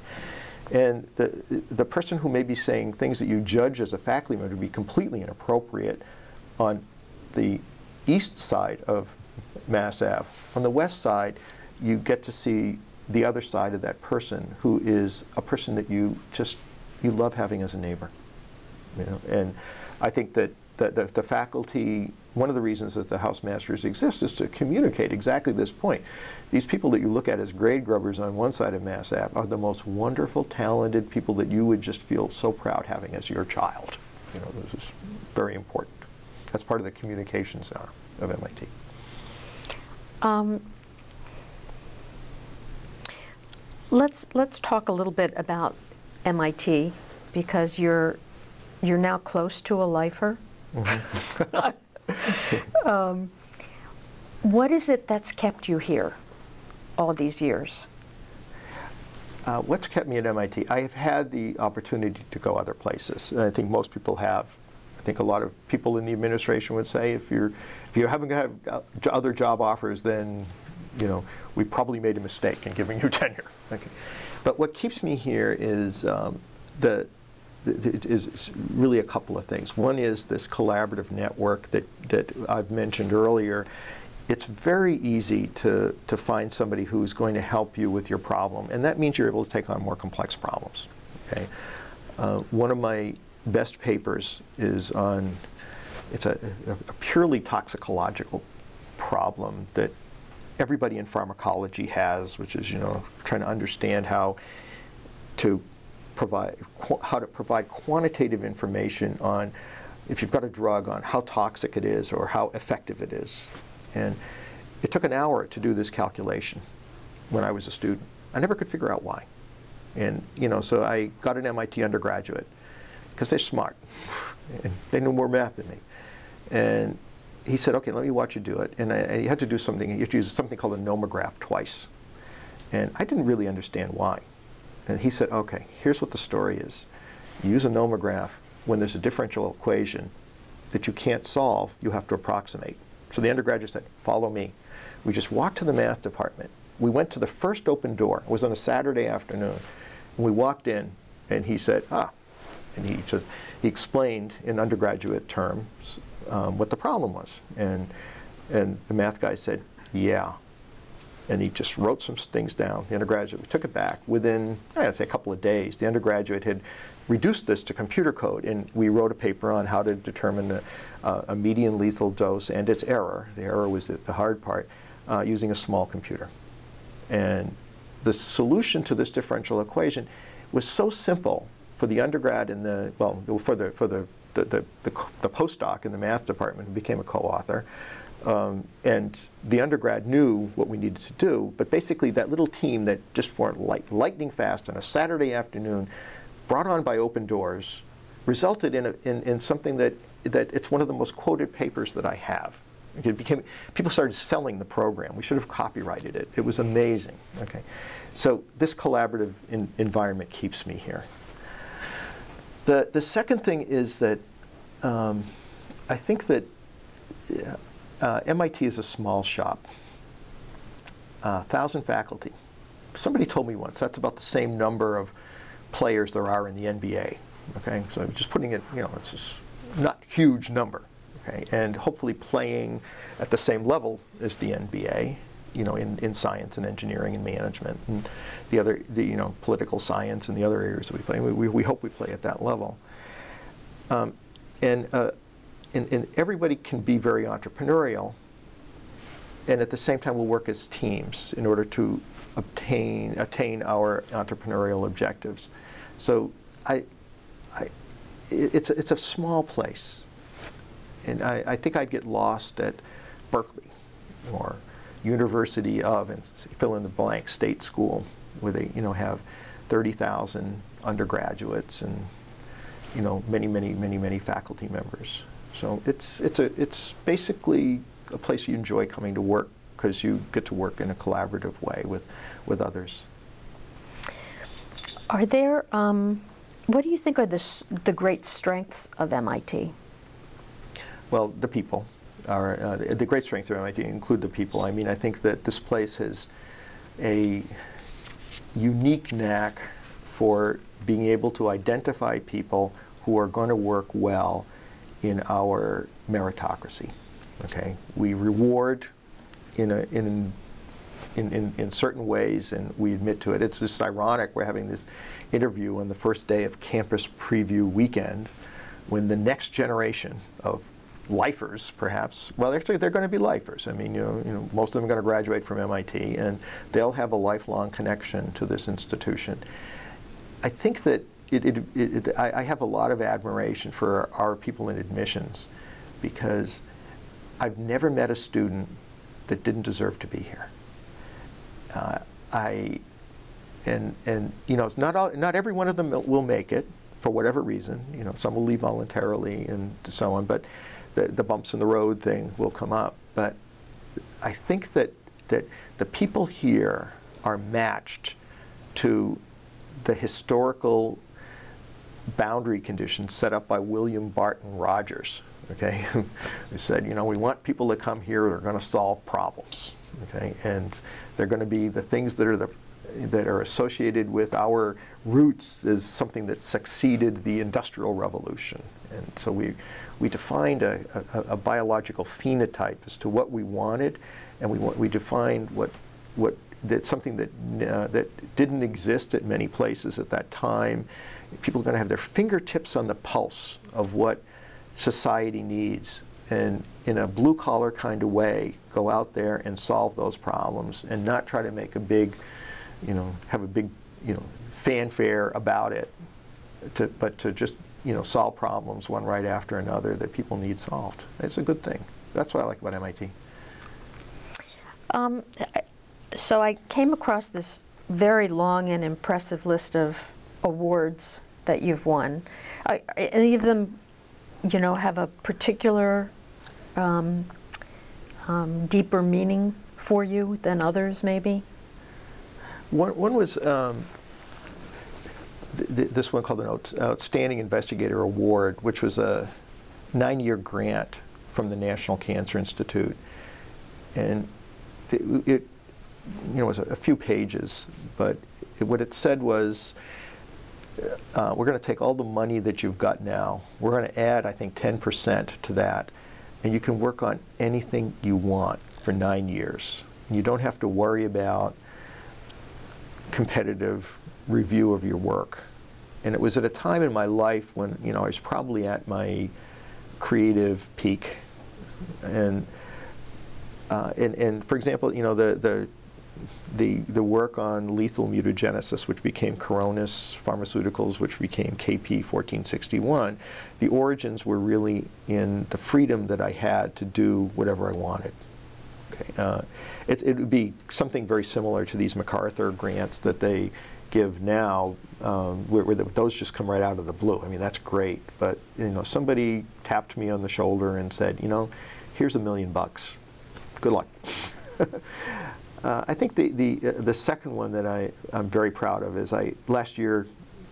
[SPEAKER 1] And the person who may be saying things that you judge as a faculty member to be completely inappropriate on the east side of Mass Ave. On the west side, you get to see the other side of that person, who is a person that you love having as a neighbor. And I think that the faculty, one of the reasons that the Housemasters exist is to communicate exactly this point. These people that you look at as grade grubbers on one side of Mass Ave are the most wonderful, talented people that you would just feel so proud having as your child. This is very important. That's part of the communication center of MIT. Let's talk a little bit about MIT, because you're now close to a lifer. Mm-hmm. What is it that's kept you here all these years?
[SPEAKER 2] What's kept me at MIT? I have had the opportunity to go other places, and I think most people have. I think a lot of people in the administration would say, if you haven't had other job offers, then we probably made a mistake in giving you tenure. Okay. But what keeps me here is is really a couple of things. One is this collaborative network that I've mentioned earlier. It's very easy to find somebody who's going to help you with your problem, and that means you're able to take on more complex problems. Okay. One of my best papers is on, it's a purely toxicological problem that everybody in pharmacology has, which is, trying to understand how to provide quantitative information on, if you've got a drug, on how toxic it is or how effective it is. And it took an hour to do this calculation when I was a student. I never could figure out why. And so I got an MIT undergraduate, because they're smart and they know more math than me. And he said, okay, let me watch you do it. And I had to do something. You have to use something called a nomograph twice. And I didn't really understand why. And he said, okay, here's what the story is. You use a nomograph when there's a differential equation that you can't solve, you have to approximate. So the undergraduate said, follow me. We just walked to the math department. We went to the first open door. It was on a Saturday afternoon. And we walked in, and he said, and he explained in undergraduate terms what the problem was. And the math guy said, yeah. And he just wrote some things down. The undergraduate, we took it back. Within, I'd say, a couple of days, the undergraduate had reduced this to computer code, and we wrote a paper on how to determine a median lethal dose and its error. The error was the hard part, using a small computer. And the solution to this differential equation was so simple for the undergrad and the, well, for the postdoc in the math department who became a co-author. And the undergrad knew what we needed to do, but basically that little team that just formed lightning fast on a Saturday afternoon, brought on by Open Doors, resulted in something that it's one of the most quoted papers that I have. It became, people started selling the program. We should have copyrighted it. It was amazing. Okay, so this collaborative environment keeps me here. The second thing is that I think that MIT is a small shop, 1,000 faculty. Somebody told me once that's about the same number of players there are in the NBA. Okay, so just putting it, you know, it's just not a huge number. Okay, and hopefully playing at the same level as the NBA, you know, in science and engineering and management and the other, you know, political science and the other areas that we play. We hope we play at that level. And everybody can be very entrepreneurial, and at the same time we'll work as teams in order to attain our entrepreneurial objectives. So it's a small place, and I think I'd get lost at Berkeley or University of, and fill in the blank, state school, where they, you know, have 30,000 undergraduates and, you know, many faculty members. So it's basically a place you enjoy coming to work because you get to work in a collaborative way with others.
[SPEAKER 1] Are there, what do you think are the great strengths of MIT?
[SPEAKER 2] Well, the people are, the great strengths of MIT include the people. I mean, I think that this place has a unique knack for being able to identify people who are going to work well in our meritocracy. Okay, we reward in certain ways, and we admit to it. It's just ironic we're having this interview on the first day of campus preview weekend, when the next generation of lifers, perhaps, well, actually they're going to be lifers. I mean, you know, most of them are going to graduate from MIT, and they'll have a lifelong connection to this institution. I think that I have a lot of admiration for our people in admissions, because I've never met a student that didn't deserve to be here. And you know, it's not every one of them will make it for whatever reason. You know, some will leave voluntarily and so on, but the bumps in the road thing will come up. But I think that the people here are matched to the historical boundary conditions set up by William Barton Rogers, okay, who said, you know, we want people to come here who are going to solve problems, okay, and they're going to be the things that are associated with our roots as something that succeeded the Industrial Revolution. And so we defined a biological phenotype as to what we wanted, and we defined that's something that didn't exist at many places at that time. People are going to have their fingertips on the pulse of what society needs, and in a blue-collar kind of way, go out there and solve those problems, and not try to make a big, you know, have a big, you know, fanfare about it, but to just, you know, solve problems one right after another that people need solved. It's a good thing. That's what I like about MIT.
[SPEAKER 1] So I came across this very long and impressive list of awards that you've won. Any of them, you know, have a particular deeper meaning for you than others, maybe?
[SPEAKER 2] One was this one called an Outstanding Investigator Award, which was a 9-year grant from the National Cancer Institute, and it you know, was a few pages, but what it said was, we're going to take all the money that you've got now, we're going to add, I think, 10% to that, and you can work on anything you want for 9 years. You don't have to worry about competitive review of your work. And it was at a time in my life when, you know, I was probably at my creative peak. And for example, you know, the work on lethal mutagenesis, which became Koronis Pharmaceuticals, which became KP 1461, the origins were really in the freedom that I had to do whatever I wanted. Okay. It would be something very similar to these MacArthur grants that they give now, where those just come right out of the blue. I mean, that's great, but you know, somebody tapped me on the shoulder and said, you know, here's $1 million. Good luck. I think the second one that I'm very proud of is last year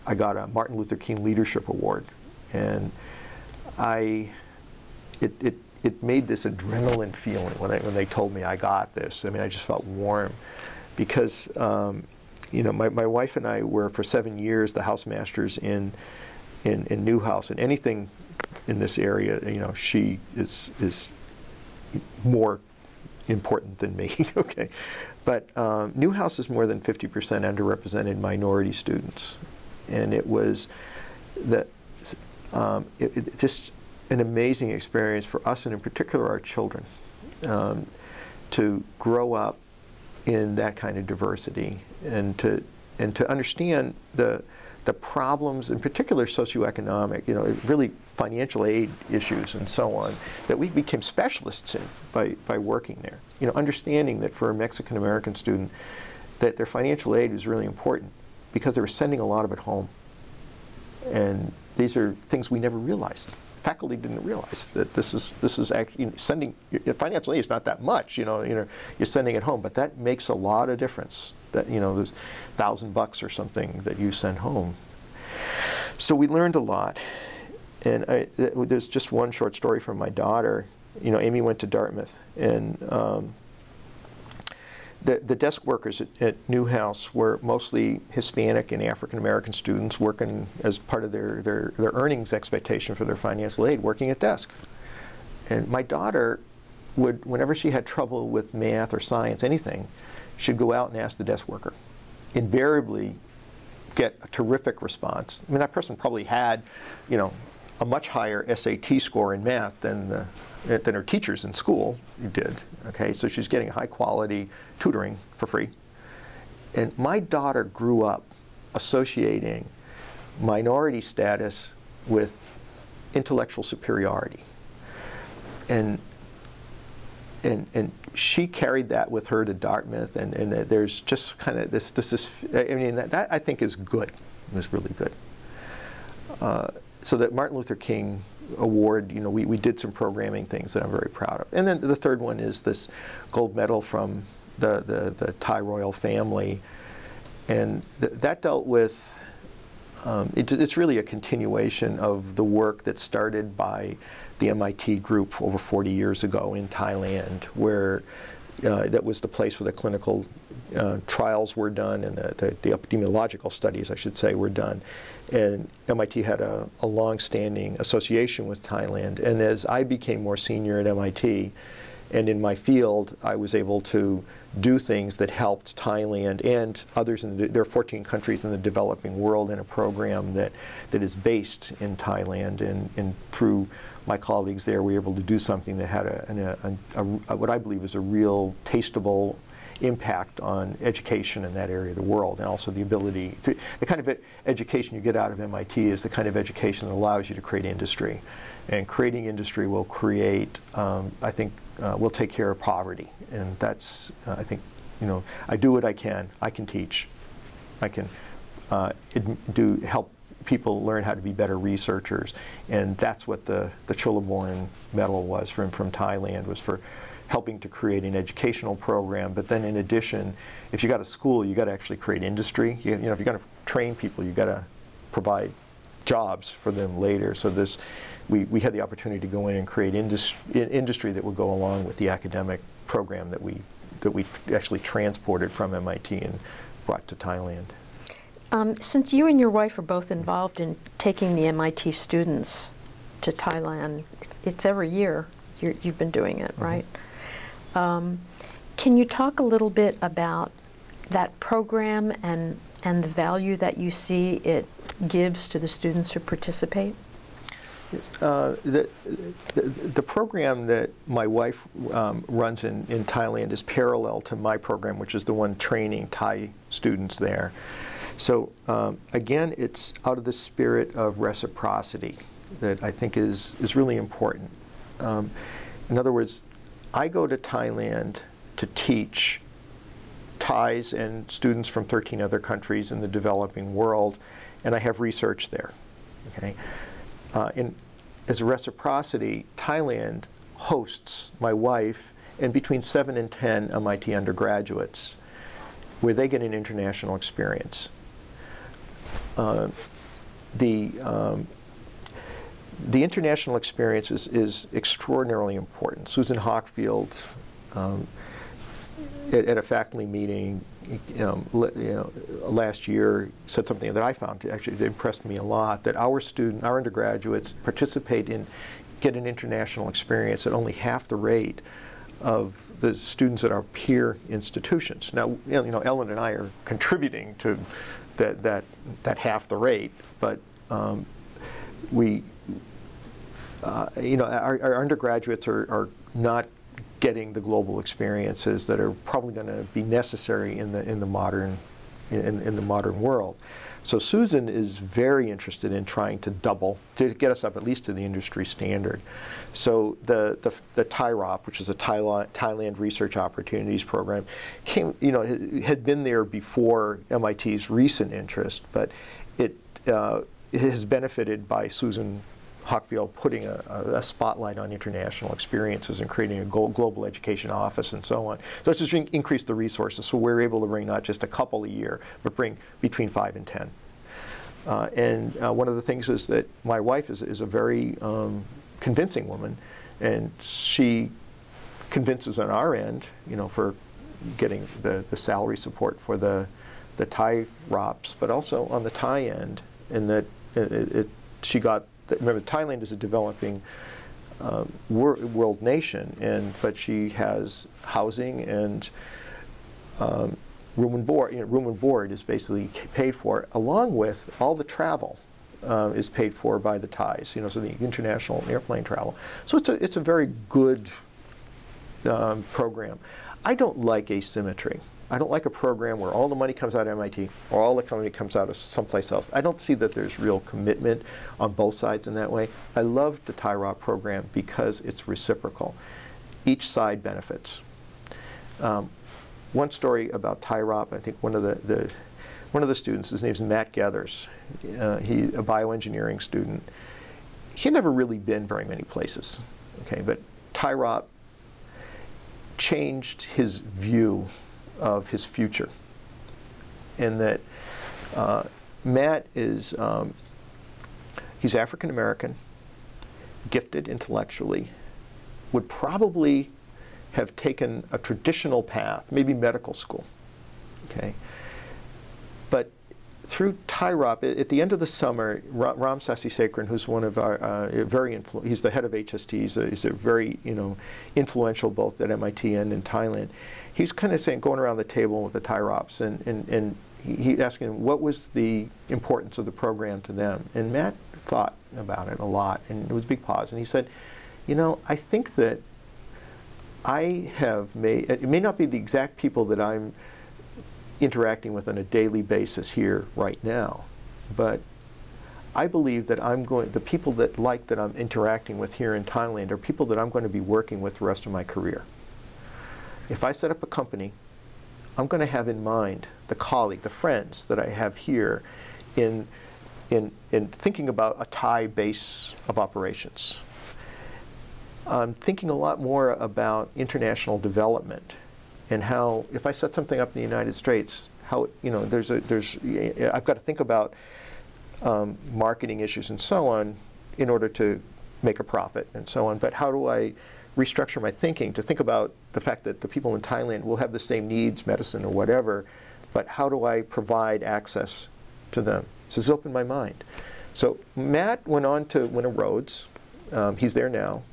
[SPEAKER 2] I got a Martin Luther King Leadership Award, and it made this adrenaline feeling when they told me I got this. I mean, I just felt warm because you know, my wife and I were for 7 years the Housemasters in Newhouse, and anything in this area, you know, she is more important than me. Okay, but Newhouse is more than 50% underrepresented minority students, and it was just an amazing experience for us, and in particular our children, to grow up in that kind of diversity and to understand the problems, in particular socioeconomic, you know, really financial aid issues and so on, that we became specialists in by working there. You know, understanding that for a Mexican American student, that their financial aid was really important because they were sending a lot of it home. And these are things we never realized. Faculty didn't realize that this is actually, you know, sending financial aid is not that much. You know, you're sending it home, but that makes a lot of difference. That, you know, there's $1,000 or something that you send home. So we learned a lot, and there's just one short story from my daughter. You know, Amy went to Dartmouth, and the desk workers at Newhouse were mostly Hispanic and African American students working as part of their earnings expectation for their financial aid, working at desk. And my daughter would, whenever she had trouble with math or science, anything, she'd go out and ask the desk worker. Invariably get a terrific response. I mean, that person probably had, you know, a much higher SAT score in math than her teachers in school did. Okay, so she's getting high quality tutoring for free. And my daughter grew up associating minority status with intellectual superiority. And she carried that with her to Dartmouth, and there's just kind of this I mean, that I think is good. It's really good. So that Martin Luther King Award, you know, we did some programming things that I'm very proud of. And then the third one is this gold medal from the Thai royal family, and that dealt with, it's really a continuation of the work that started by the MIT group over 40 years ago in Thailand, where that was the place where the clinical trials were done and the epidemiological studies, I should say, were done. And MIT had a long-standing association with Thailand. And as I became more senior at MIT, and in my field, I was able to do things that helped Thailand and others. There are 14 countries in the developing world in a program that is based in Thailand. And through my colleagues there, we were able to do something that had what I believe is a real tasteable impact on education in that area of the world, and also the ability to, the kind of education you get out of MIT is the kind of education that allows you to create industry. And creating industry will create, I think, will take care of poverty. And that's, I think, you know, I do what I can teach. I can help people learn how to be better researchers. And that's what the Chulalongkorn Medal was from Thailand, was for helping to create an educational program. But then in addition, if you got a school, you got to actually create industry. You know, if you're going to train people, you got to provide jobs for them later. So this, we had the opportunity to go in and create industry that would go along with the academic program that we actually transported from MIT and brought to Thailand.
[SPEAKER 1] Since you and your wife are both involved in taking the MIT students to Thailand, it's every year. you've been doing it, right? Can you talk a little bit about that program and the value that you see it gives to the students who participate?
[SPEAKER 2] The program that my wife runs in Thailand is parallel to my program, which is the one training Thai students there. So again, it's out of the spirit of reciprocity that I think is really important. In other words, I go to Thailand to teach Thais and students from 13 other countries in the developing world, and I have research there. Okay? As a reciprocity, Thailand hosts my wife and between 7 and 10 MIT undergraduates, where they get an international experience. The international experience is extraordinarily important. Susan Hockfield, at a faculty meeting last year, said something that I found actually impressed me a lot, that our undergraduates participate in, get an international experience at only half the rate of the students at our peer institutions. Now, Ellen and I are contributing to that half the rate, but our undergraduates are not getting the global experiences that are probably going to be necessary in the modern world. So Susan is very interested in trying to get us up at least to the industry standard. So the TIROP, which is the Thailand Research Opportunities Program, had been there before MIT's recent interest, but it has benefited by Susan Hockfield putting a spotlight on international experiences and creating a global education office and so on. So it's just increased the resources, so we're able to bring not just a couple a year, but bring between 5 and 10. One of the things is that my wife is a very convincing woman, and she convinces on our end, for getting the salary support for the Thai ROPs, but also on the Thai end, in that she got. Remember, Thailand is a developing world nation, but she has housing and room and board. Room and board is basically paid for, along with all the travel is paid for by the Thais. So the international airplane travel. So it's a very good program. I don't like asymmetry. I don't like a program where all the money comes out of MIT or all the money comes out of someplace else. I don't see that there's real commitment on both sides in that way. I love the TIROP program because it's reciprocal. Each side benefits. One story about TIROP, I think one of the students, his name's Matt Gathers. He's a bioengineering student. He had never really been very many places, okay, but TIROP changed his view of his future, in that Matt is, he's African American, gifted intellectually, would probably have taken a traditional path, maybe medical school, okay? But through TIROP, at the end of the summer, Ram Sasisekharan, who's one of our he's the head of HST, he's a very influential both at MIT and in Thailand. He's kind of going around the table with the TIROPs, and he asking them what was the importance of the program to them. And Matt thought about it a lot, and it was a big pause. And he said, I think that I have made, it may not be the exact people that I'm interacting with on a daily basis here right now, but I believe that the people that I'm interacting with here in Thailand are people that I'm going to be working with the rest of my career. If I set up a company, I'm going to have in mind the colleague, the friends that I have here in thinking about a Thai base of operations. I'm thinking a lot more about international development and how, if I set something up in the United States, how, I've got to think about marketing issues and so on in order to make a profit and so on. But how do I restructure my thinking to think about the fact that the people in Thailand will have the same needs, medicine or whatever, but how do I provide access to them? So it's opened my mind. So Matt went on to win a Rhodes. He's there now.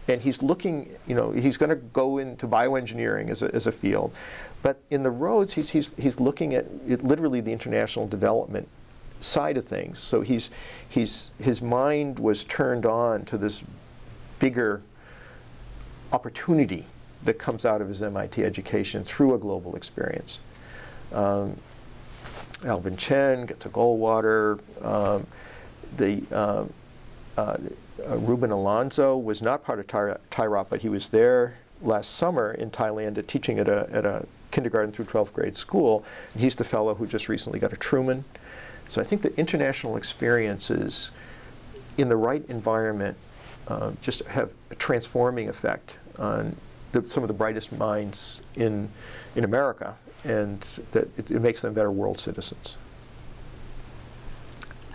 [SPEAKER 2] And he's looking, he's going to go into bioengineering as a field. But in the roads, he's looking at literally the international development side of things. So his mind was turned on to this bigger opportunity that comes out of his MIT education through a global experience. Alvin Chen gets a Goldwater. Ruben Alonso was not part of TIROP, but he was there last summer in Thailand teaching at a kindergarten through 12th grade school. And he's the fellow who just recently got a Truman. So I think that international experiences in the right environment just have a transforming effect on some of the brightest minds in America, and that it makes them better world citizens.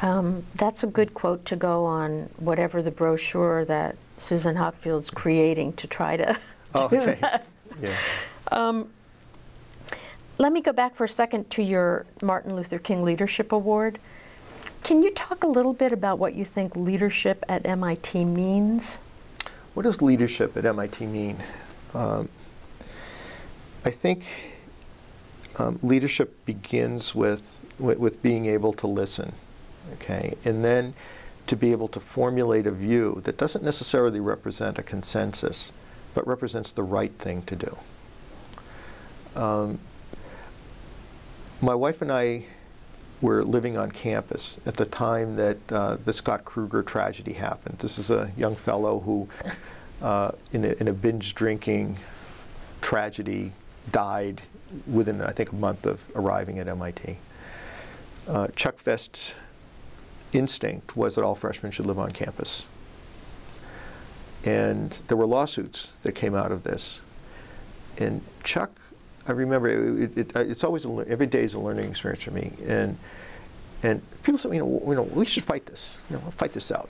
[SPEAKER 1] That's a good quote to go on whatever the brochure that Susan Hockfield's creating to try to do that.
[SPEAKER 2] Yeah.
[SPEAKER 1] Let me go back for a second to your Martin Luther King Leadership Award. Can you talk a little bit about what you think leadership at MIT means?
[SPEAKER 2] What does leadership at MIT mean? I think leadership begins with being able to listen, okay, and then to be able to formulate a view that doesn't necessarily represent a consensus, but represents the right thing to do. My wife and I were living on campus at the time that the Scott Kruger tragedy happened. This is a young fellow who, in a binge drinking tragedy, died within, I think, a month of arriving at MIT. Chuck Vest's instinct was that all freshmen should live on campus. And there were lawsuits that came out of this. And Chuck, I remember, it's always, every day is a learning experience for me. And people say, we should fight this. Fight this out.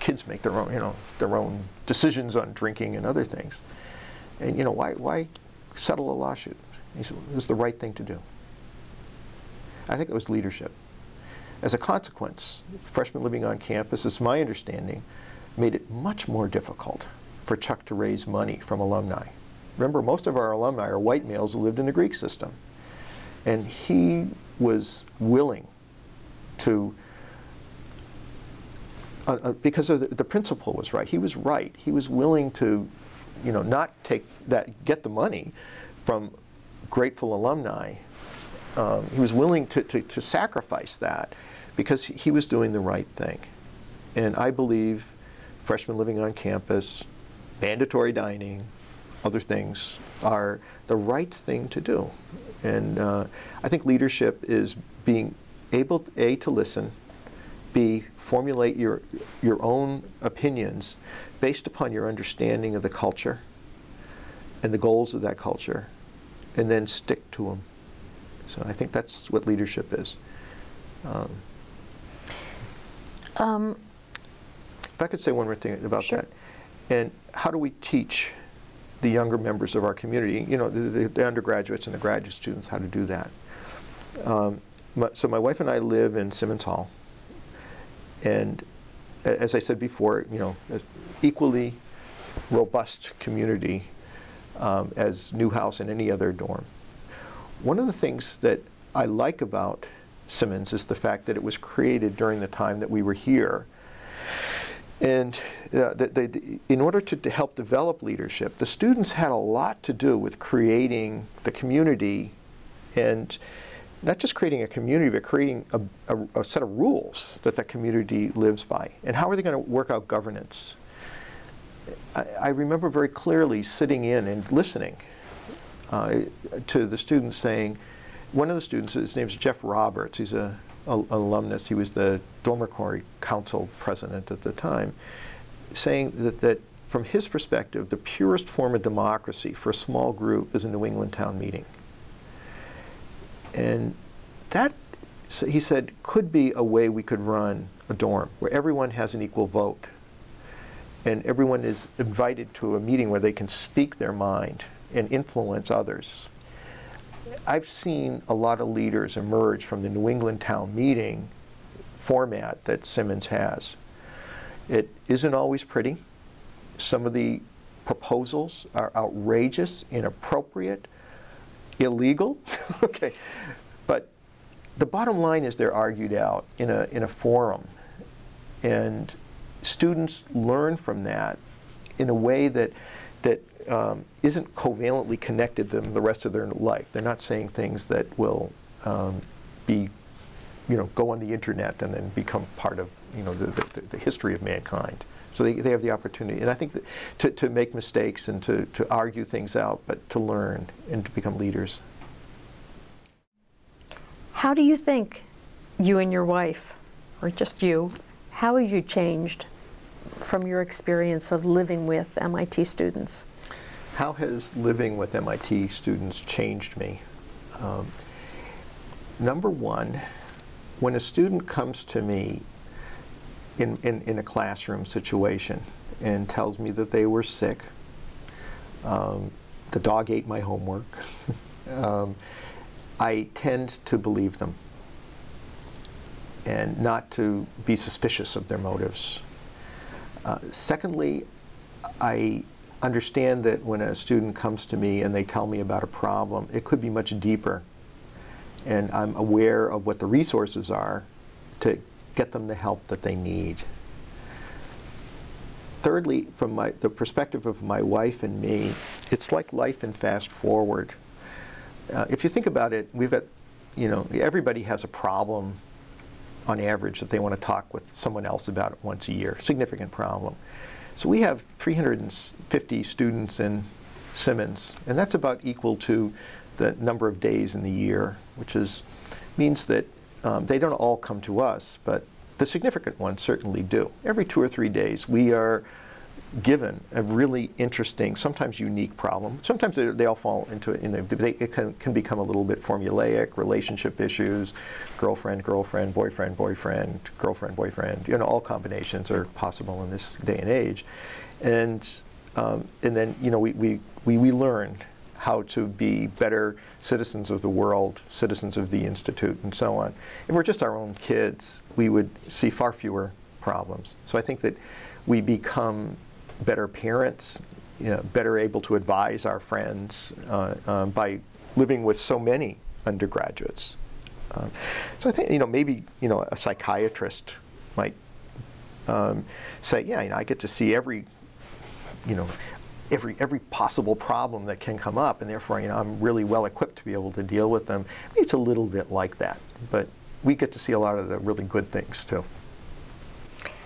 [SPEAKER 2] Kids make their own decisions on drinking and other things. And why settle a lawsuit? He said, it was the right thing to do. I think it was leadership. As a consequence, freshmen living on campus, it's my understanding, made it much more difficult for Chuck to raise money from alumni. Remember, most of our alumni are white males who lived in the Greek system. And he was willing to, because of the principle was right. He was right. He was willing to, not get the money from grateful alumni. He was willing to sacrifice that because he was doing the right thing. And I believe freshmen living on campus, mandatory dining, other things are the right thing to do. And I think leadership is being able, A, to listen, B, formulate your own opinions based upon your understanding of the culture and the goals of that culture, and then stick to them. So I think that's what leadership is. If I could say one more thing about
[SPEAKER 1] Sure.
[SPEAKER 2] that. And how do we teach the younger members of our community, the undergraduates and the graduate students, how to do that? So my wife and I live in Simmons Hall. And as I said before, an equally robust community as Newhouse and any other dorm. One of the things that I like about Simmons is the fact that it was created during the time that we were here. And in order to help develop leadership, the students had a lot to do with creating the community, and not just creating a community, but creating a set of rules that community lives by. And how are they going to work out governance? I remember very clearly sitting in and listening to the students saying, one of the students, his name is Jeff Roberts, he's an alumnus, he was the Dormitory Council president at the time, saying that from his perspective, the purest form of democracy for a small group is a New England town meeting. And that, so he said, could be a way we could run a dorm where everyone has an equal vote and everyone is invited to a meeting where they can speak their mind and influence others. I've seen a lot of leaders emerge from the New England town meeting format that Simmons has. It isn't always pretty. Some of the proposals are outrageous, inappropriate, illegal. Okay, but the bottom line is they're argued out in a forum, and students learn from that in a way that isn't covalently connected to them the rest of their life. They're not saying things that will be, go on the internet and then become part of, the history of mankind. So they have the opportunity, and I think that to make mistakes and to argue things out, but to learn and to become leaders.
[SPEAKER 1] How do you think you and your wife, or just you, how have you changed from your experience of living with MIT students?
[SPEAKER 2] How has living with MIT students changed me? Number one, when a student comes to me in a classroom situation and tells me that they were sick, the dog ate my homework, I tend to believe them and not to be suspicious of their motives. Secondly, I understand that when a student comes to me and they tell me about a problem, it could be much deeper, and I'm aware of what the resources are to get them the help that they need. Thirdly, from the perspective of my wife and me, it's like life in fast forward. If you think about it, we've got, everybody has a problem on average that they want to talk with someone else about it once a year, significant problem. So we have 350 students in Simmons, and that's about equal to the number of days in the year, which means that they don't all come to us, but the significant ones certainly do. Every 2 or 3 days we are given a really interesting, sometimes unique problem. Sometimes they all fall into it can become a little bit formulaic, relationship issues, girlfriend, boyfriend, girlfriend, all combinations are possible in this day and age. And then we learn how to be better citizens of the world, citizens of the Institute, and so on. If we're just our own kids, we would see far fewer problems. So I think that we become better parents, better able to advise our friends by living with so many undergraduates. So I think maybe a psychiatrist might say, yeah, I get to see every possible problem that can come up, and therefore I'm really well equipped to be able to deal with them. Maybe it's a little bit like that, but we get to see a lot of the really good things too.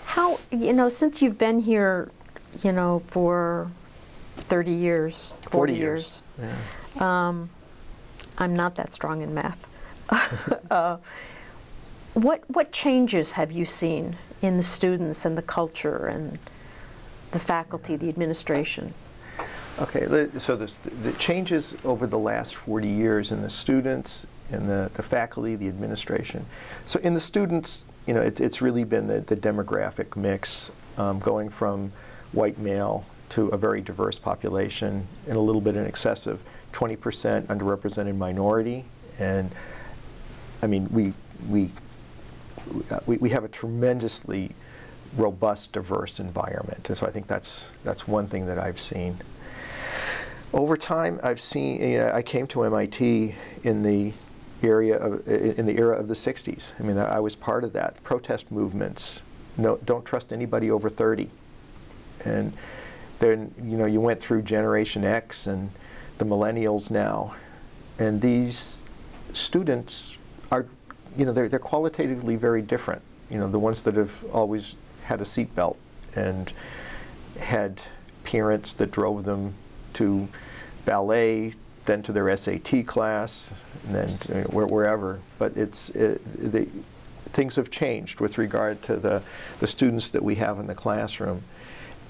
[SPEAKER 1] How, since you've been here, for 30 years, 40 years. Yeah. I'm not that strong in math. What changes have you seen in the students and the culture and the faculty, the administration?
[SPEAKER 2] Okay, so the changes over the last 40 years in the students, in the faculty, the administration. So in the students, it's really been the demographic mix, going from white male to a very diverse population, and a little bit in excess of 20% underrepresented minority. And I mean, we have a tremendously robust, diverse environment, and so I think that's one thing that I've seen. Over time, I've seen. I came to MIT in the era of the '60s. I mean, I was part of that. Protest movements. No, don't trust anybody over 30. And then you went through Generation X and the millennials now, and these students are, they're qualitatively very different. The ones that have always had a seatbelt and had parents that drove them to ballet, then to their SAT class, and then wherever. But things have changed with regard to the students that we have in the classroom.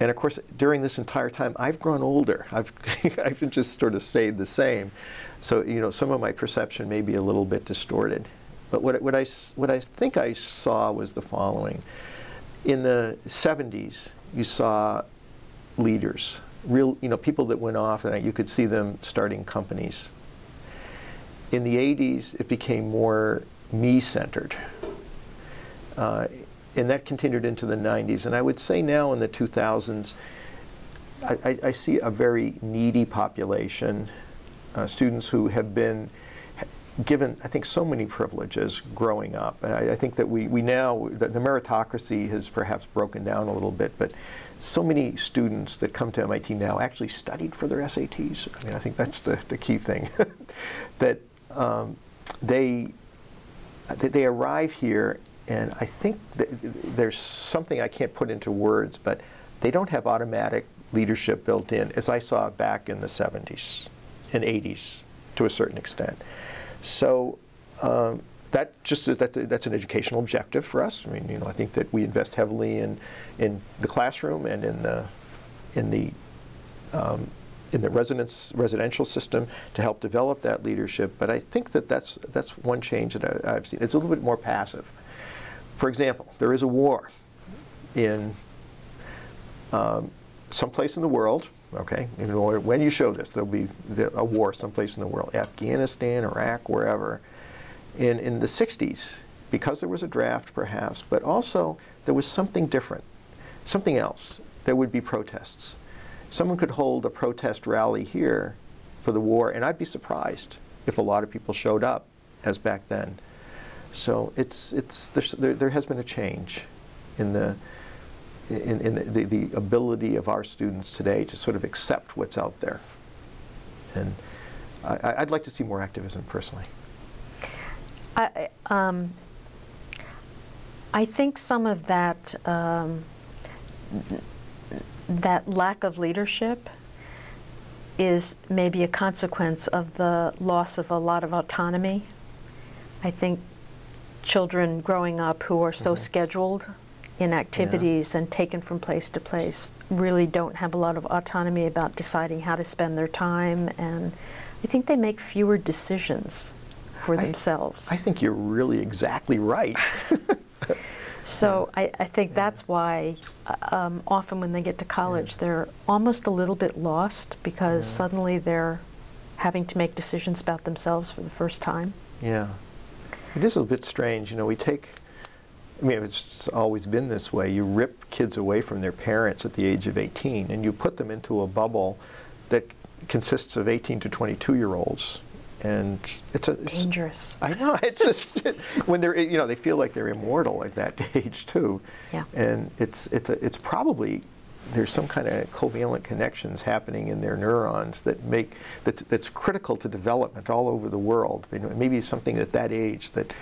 [SPEAKER 2] And of course, during this entire time, I've grown older. I've just sort of stayed the same. So some of my perception may be a little bit distorted. But what I think I saw was the following. In the 70s, you saw leaders, real people that went off, and you could see them starting companies. In the 80s, it became more me-centered. And that continued into the 90s. And I would say now in the 2000s, I see a very needy population, students who have been given, I think, so many privileges growing up. I think that we now, the meritocracy has perhaps broken down a little bit, but so many students that come to MIT now actually studied for their SATs. I mean, I think that's the key thing, that they arrive here, and I think that there's something I can't put into words, but they don't have automatic leadership built in, as I saw back in the 70s and 80s to a certain extent. So that's an educational objective for us. I mean, I think that we invest heavily in the classroom and in the residential system to help develop that leadership. But I think that that's one change that I've seen. It's a little bit more passive. For example, there is a war in someplace in the world. Okay, when you show this, there'll be a war someplace in the world, Afghanistan, Iraq, wherever. In the 60s, because there was a draft perhaps, but also there was something different, something else. There would be protests. Someone could hold a protest rally here for the war, and I'd be surprised if a lot of people showed up, as back then. So there has been a change in the ability of our students today to sort of accept what's out there. And I'd like to see more activism, personally.
[SPEAKER 1] I think some of that that lack of leadership is maybe a consequence of the loss of a lot of autonomy. I think children growing up who are so scheduled in activities and taken from place to place really don't have a lot of autonomy about deciding how to spend their time, and I think they make fewer decisions for themselves.
[SPEAKER 2] I think you're really exactly right.
[SPEAKER 1] So I think that's why often when they get to college they're almost a little bit lost, because suddenly they're having to make decisions about themselves for the first time.
[SPEAKER 2] Yeah. It is a bit strange. We take, I mean, it's always been this way. You rip kids away from their parents at the age of 18, and you put them into a bubble that consists of 18 to 22-year-olds. And it's
[SPEAKER 1] dangerous.
[SPEAKER 2] I know. It's just when they're, they feel like they're immortal at that age too. Yeah. And it's probably, there's some kind of covalent connections happening in their neurons that's critical to development all over the world. Maybe it's something at that age that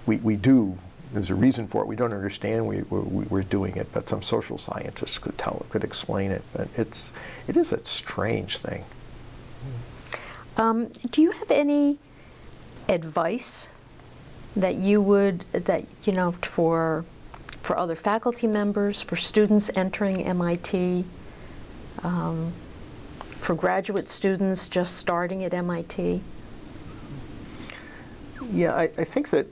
[SPEAKER 2] we do. There's a reason for it. We don't understand we're doing it, but some social scientists could explain it. But it is a strange thing.
[SPEAKER 1] Do you have any advice that you would, for other faculty members, for students entering MIT, for graduate students just starting at MIT?
[SPEAKER 2] Yeah, I think that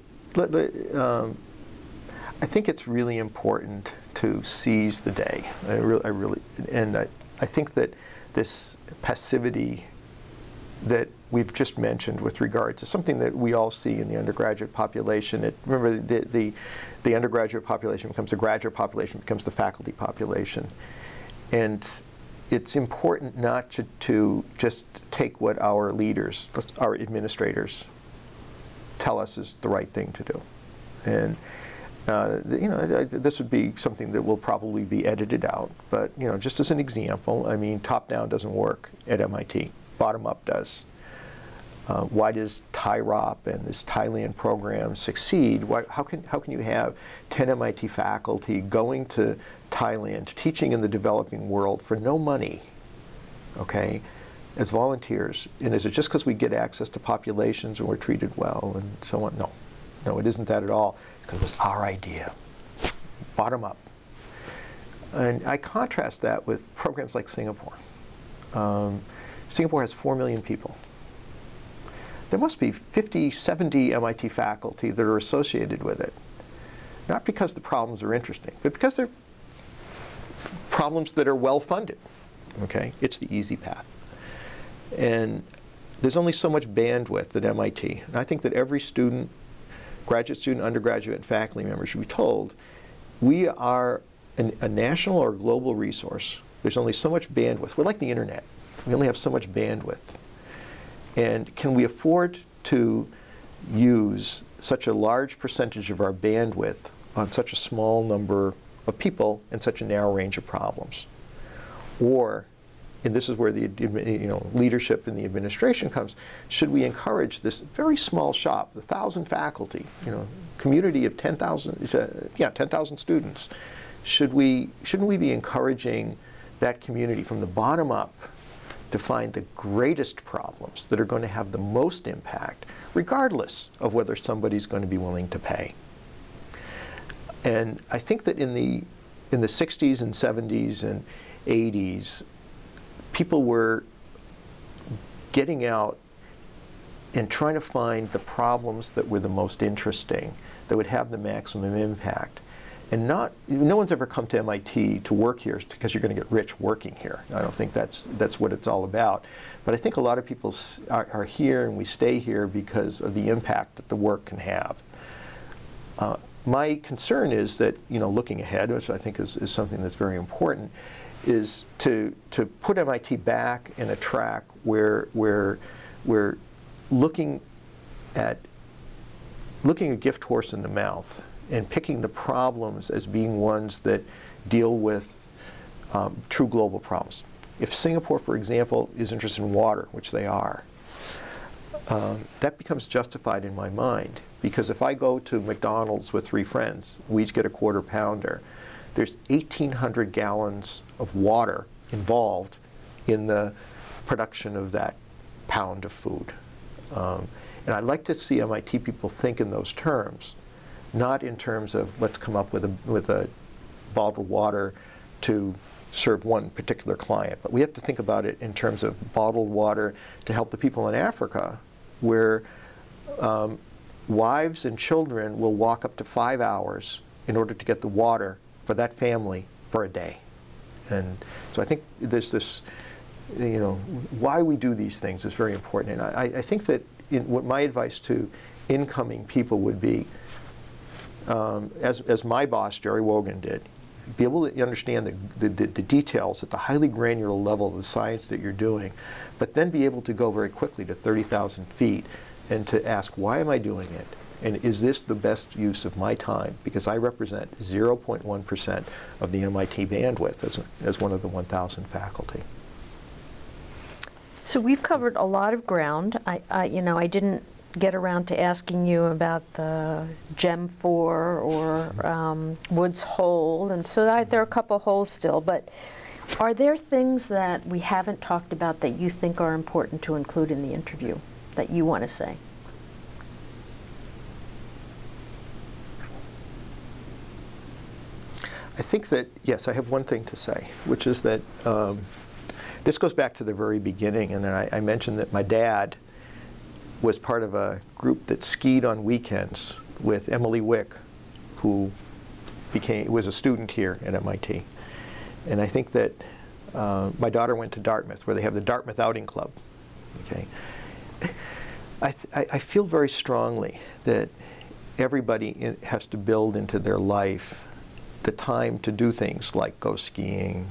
[SPEAKER 2] I think it's really important to seize the day. I think that this passivity that we've just mentioned with regard to something that we all see in the undergraduate population. Remember, the undergraduate population becomes the graduate population, becomes the faculty population. And it's important not to just take what our leaders, our administrators, tell us is the right thing to do. And this would be something that will probably be edited out. But just as an example, I mean, top-down doesn't work at MIT. Bottom-up does. Why does TIROP and this Thailand program succeed? How can you have 10 MIT faculty going to Thailand, teaching in the developing world for no money, okay, as volunteers? And is it just because we get access to populations and we're treated well and so on? No. No, it isn't that at all. Because it was our idea. Bottom-up. And I contrast that with programs like Singapore. Singapore has 4 million people. There must be 50, 70 MIT faculty that are associated with it. Not because the problems are interesting, but because they're problems that are well-funded. Okay? It's the easy path. And there's only so much bandwidth at MIT. And I think that every student, graduate student, undergraduate, and faculty member should be told, we are a national or global resource There's only so much bandwidth. We're like the internet. We only have so much bandwidth. And can we afford to use such a large percentage of our bandwidth on such a small number of people and such a narrow range of problems? Or, and this is where the leadership in the administration comes, should we encourage this very small shop, the 1,000 faculty, community of 10,000 students? Shouldn't we be encouraging that community from the bottom up to find the greatest problems that are going to have the most impact, regardless of whether somebody's going to be willing to pay? And I think that in the 60s and 70s and 80s, people were getting out and trying to find the problems that were the most interesting, that would have the maximum impact. And no one's ever come to MIT to work here because you're going to get rich working here. I don't think that's what it's all about. But I think a lot of people are here, and we stay here because of the impact that the work can have. My concern is that, looking ahead, which I think is something that's very important, is to put MIT back in a track where we're looking a gift horse in the mouth and picking the problems as being ones that deal with true global problems. If Singapore, for example, is interested in water, which they are, that becomes justified in my mind, because if I go to McDonald's with 3 friends, we each get a quarter pounder, there's 1,800 gallons of water involved in the production of that pound of food. And I'd like to see MIT people think in those terms, not in terms of let's come up with a bottled water to serve one particular client. But we have to think about it in terms of bottled water to help the people in Africa, where wives and children will walk up to 5 hours in order to get the water for that family for a day. And so I think there's this, why we do these things is very important. And I think that what my advice to incoming people would be, as my boss, Jerry Wogan, did, be able to understand the details at the highly granular level of the science that you're doing, but then be able to go very quickly to 30,000 feet and to ask, why am I doing it? And is this the best use of my time? Because I represent 0.1% of the MIT bandwidth as one of the 1,000 faculty.
[SPEAKER 1] So we've covered a lot of ground. I didn't get around to asking you about the Gem 4 or Woods Hole, and so there are a couple holes still, but are there things that we haven't talked about that you think are important to include in the interview that you want to say?
[SPEAKER 2] I think that, yes, I have one thing to say, which is that this goes back to the very beginning, and then I mentioned that my dad was part of a group that skied on weekends with Emily Wick, who was a student here at MIT. And I think that my daughter went to Dartmouth, where they have the Dartmouth Outing Club. Okay, I feel very strongly that everybody has to build into their life the time to do things like go skiing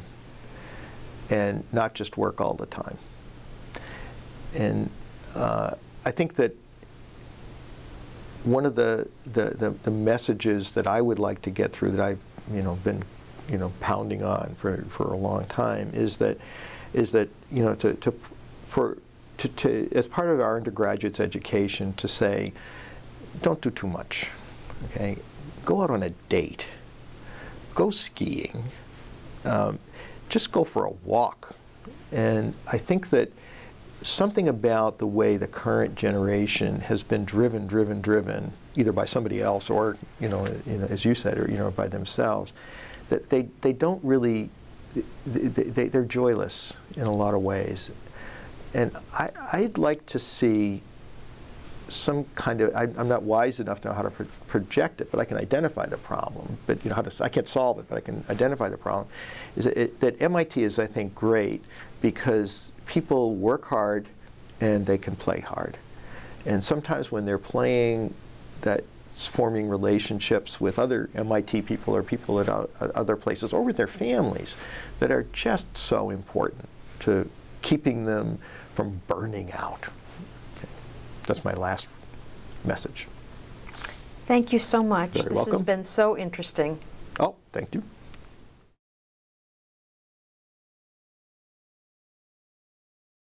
[SPEAKER 2] and not just work all the time. And I think that one of the messages that I would like to get through, that I've been pounding on for a long time, is that as part of our undergraduate's education, to say, don't do too much. Okay, go out on a date, go skiing, just go for a walk. And I think that something about the way the current generation has been driven, either by somebody else or, as you said, or by themselves, that they don't really, they're joyless in a lot of ways. And I'd like to see some kind of, I'm not wise enough to know how to project it, but I can identify the problem. But I can't solve it, but I can identify the problem. Is that MIT is, I think, great because people work hard and they can play hard. And sometimes when they're playing that forming relationships with other MIT people or people at other places, or with their families, that are just so important to keeping them from burning out. That's my last message.
[SPEAKER 1] Thank you so much.
[SPEAKER 2] Very
[SPEAKER 1] this
[SPEAKER 2] welcome.
[SPEAKER 1] has been so interesting.
[SPEAKER 2] Oh, thank you.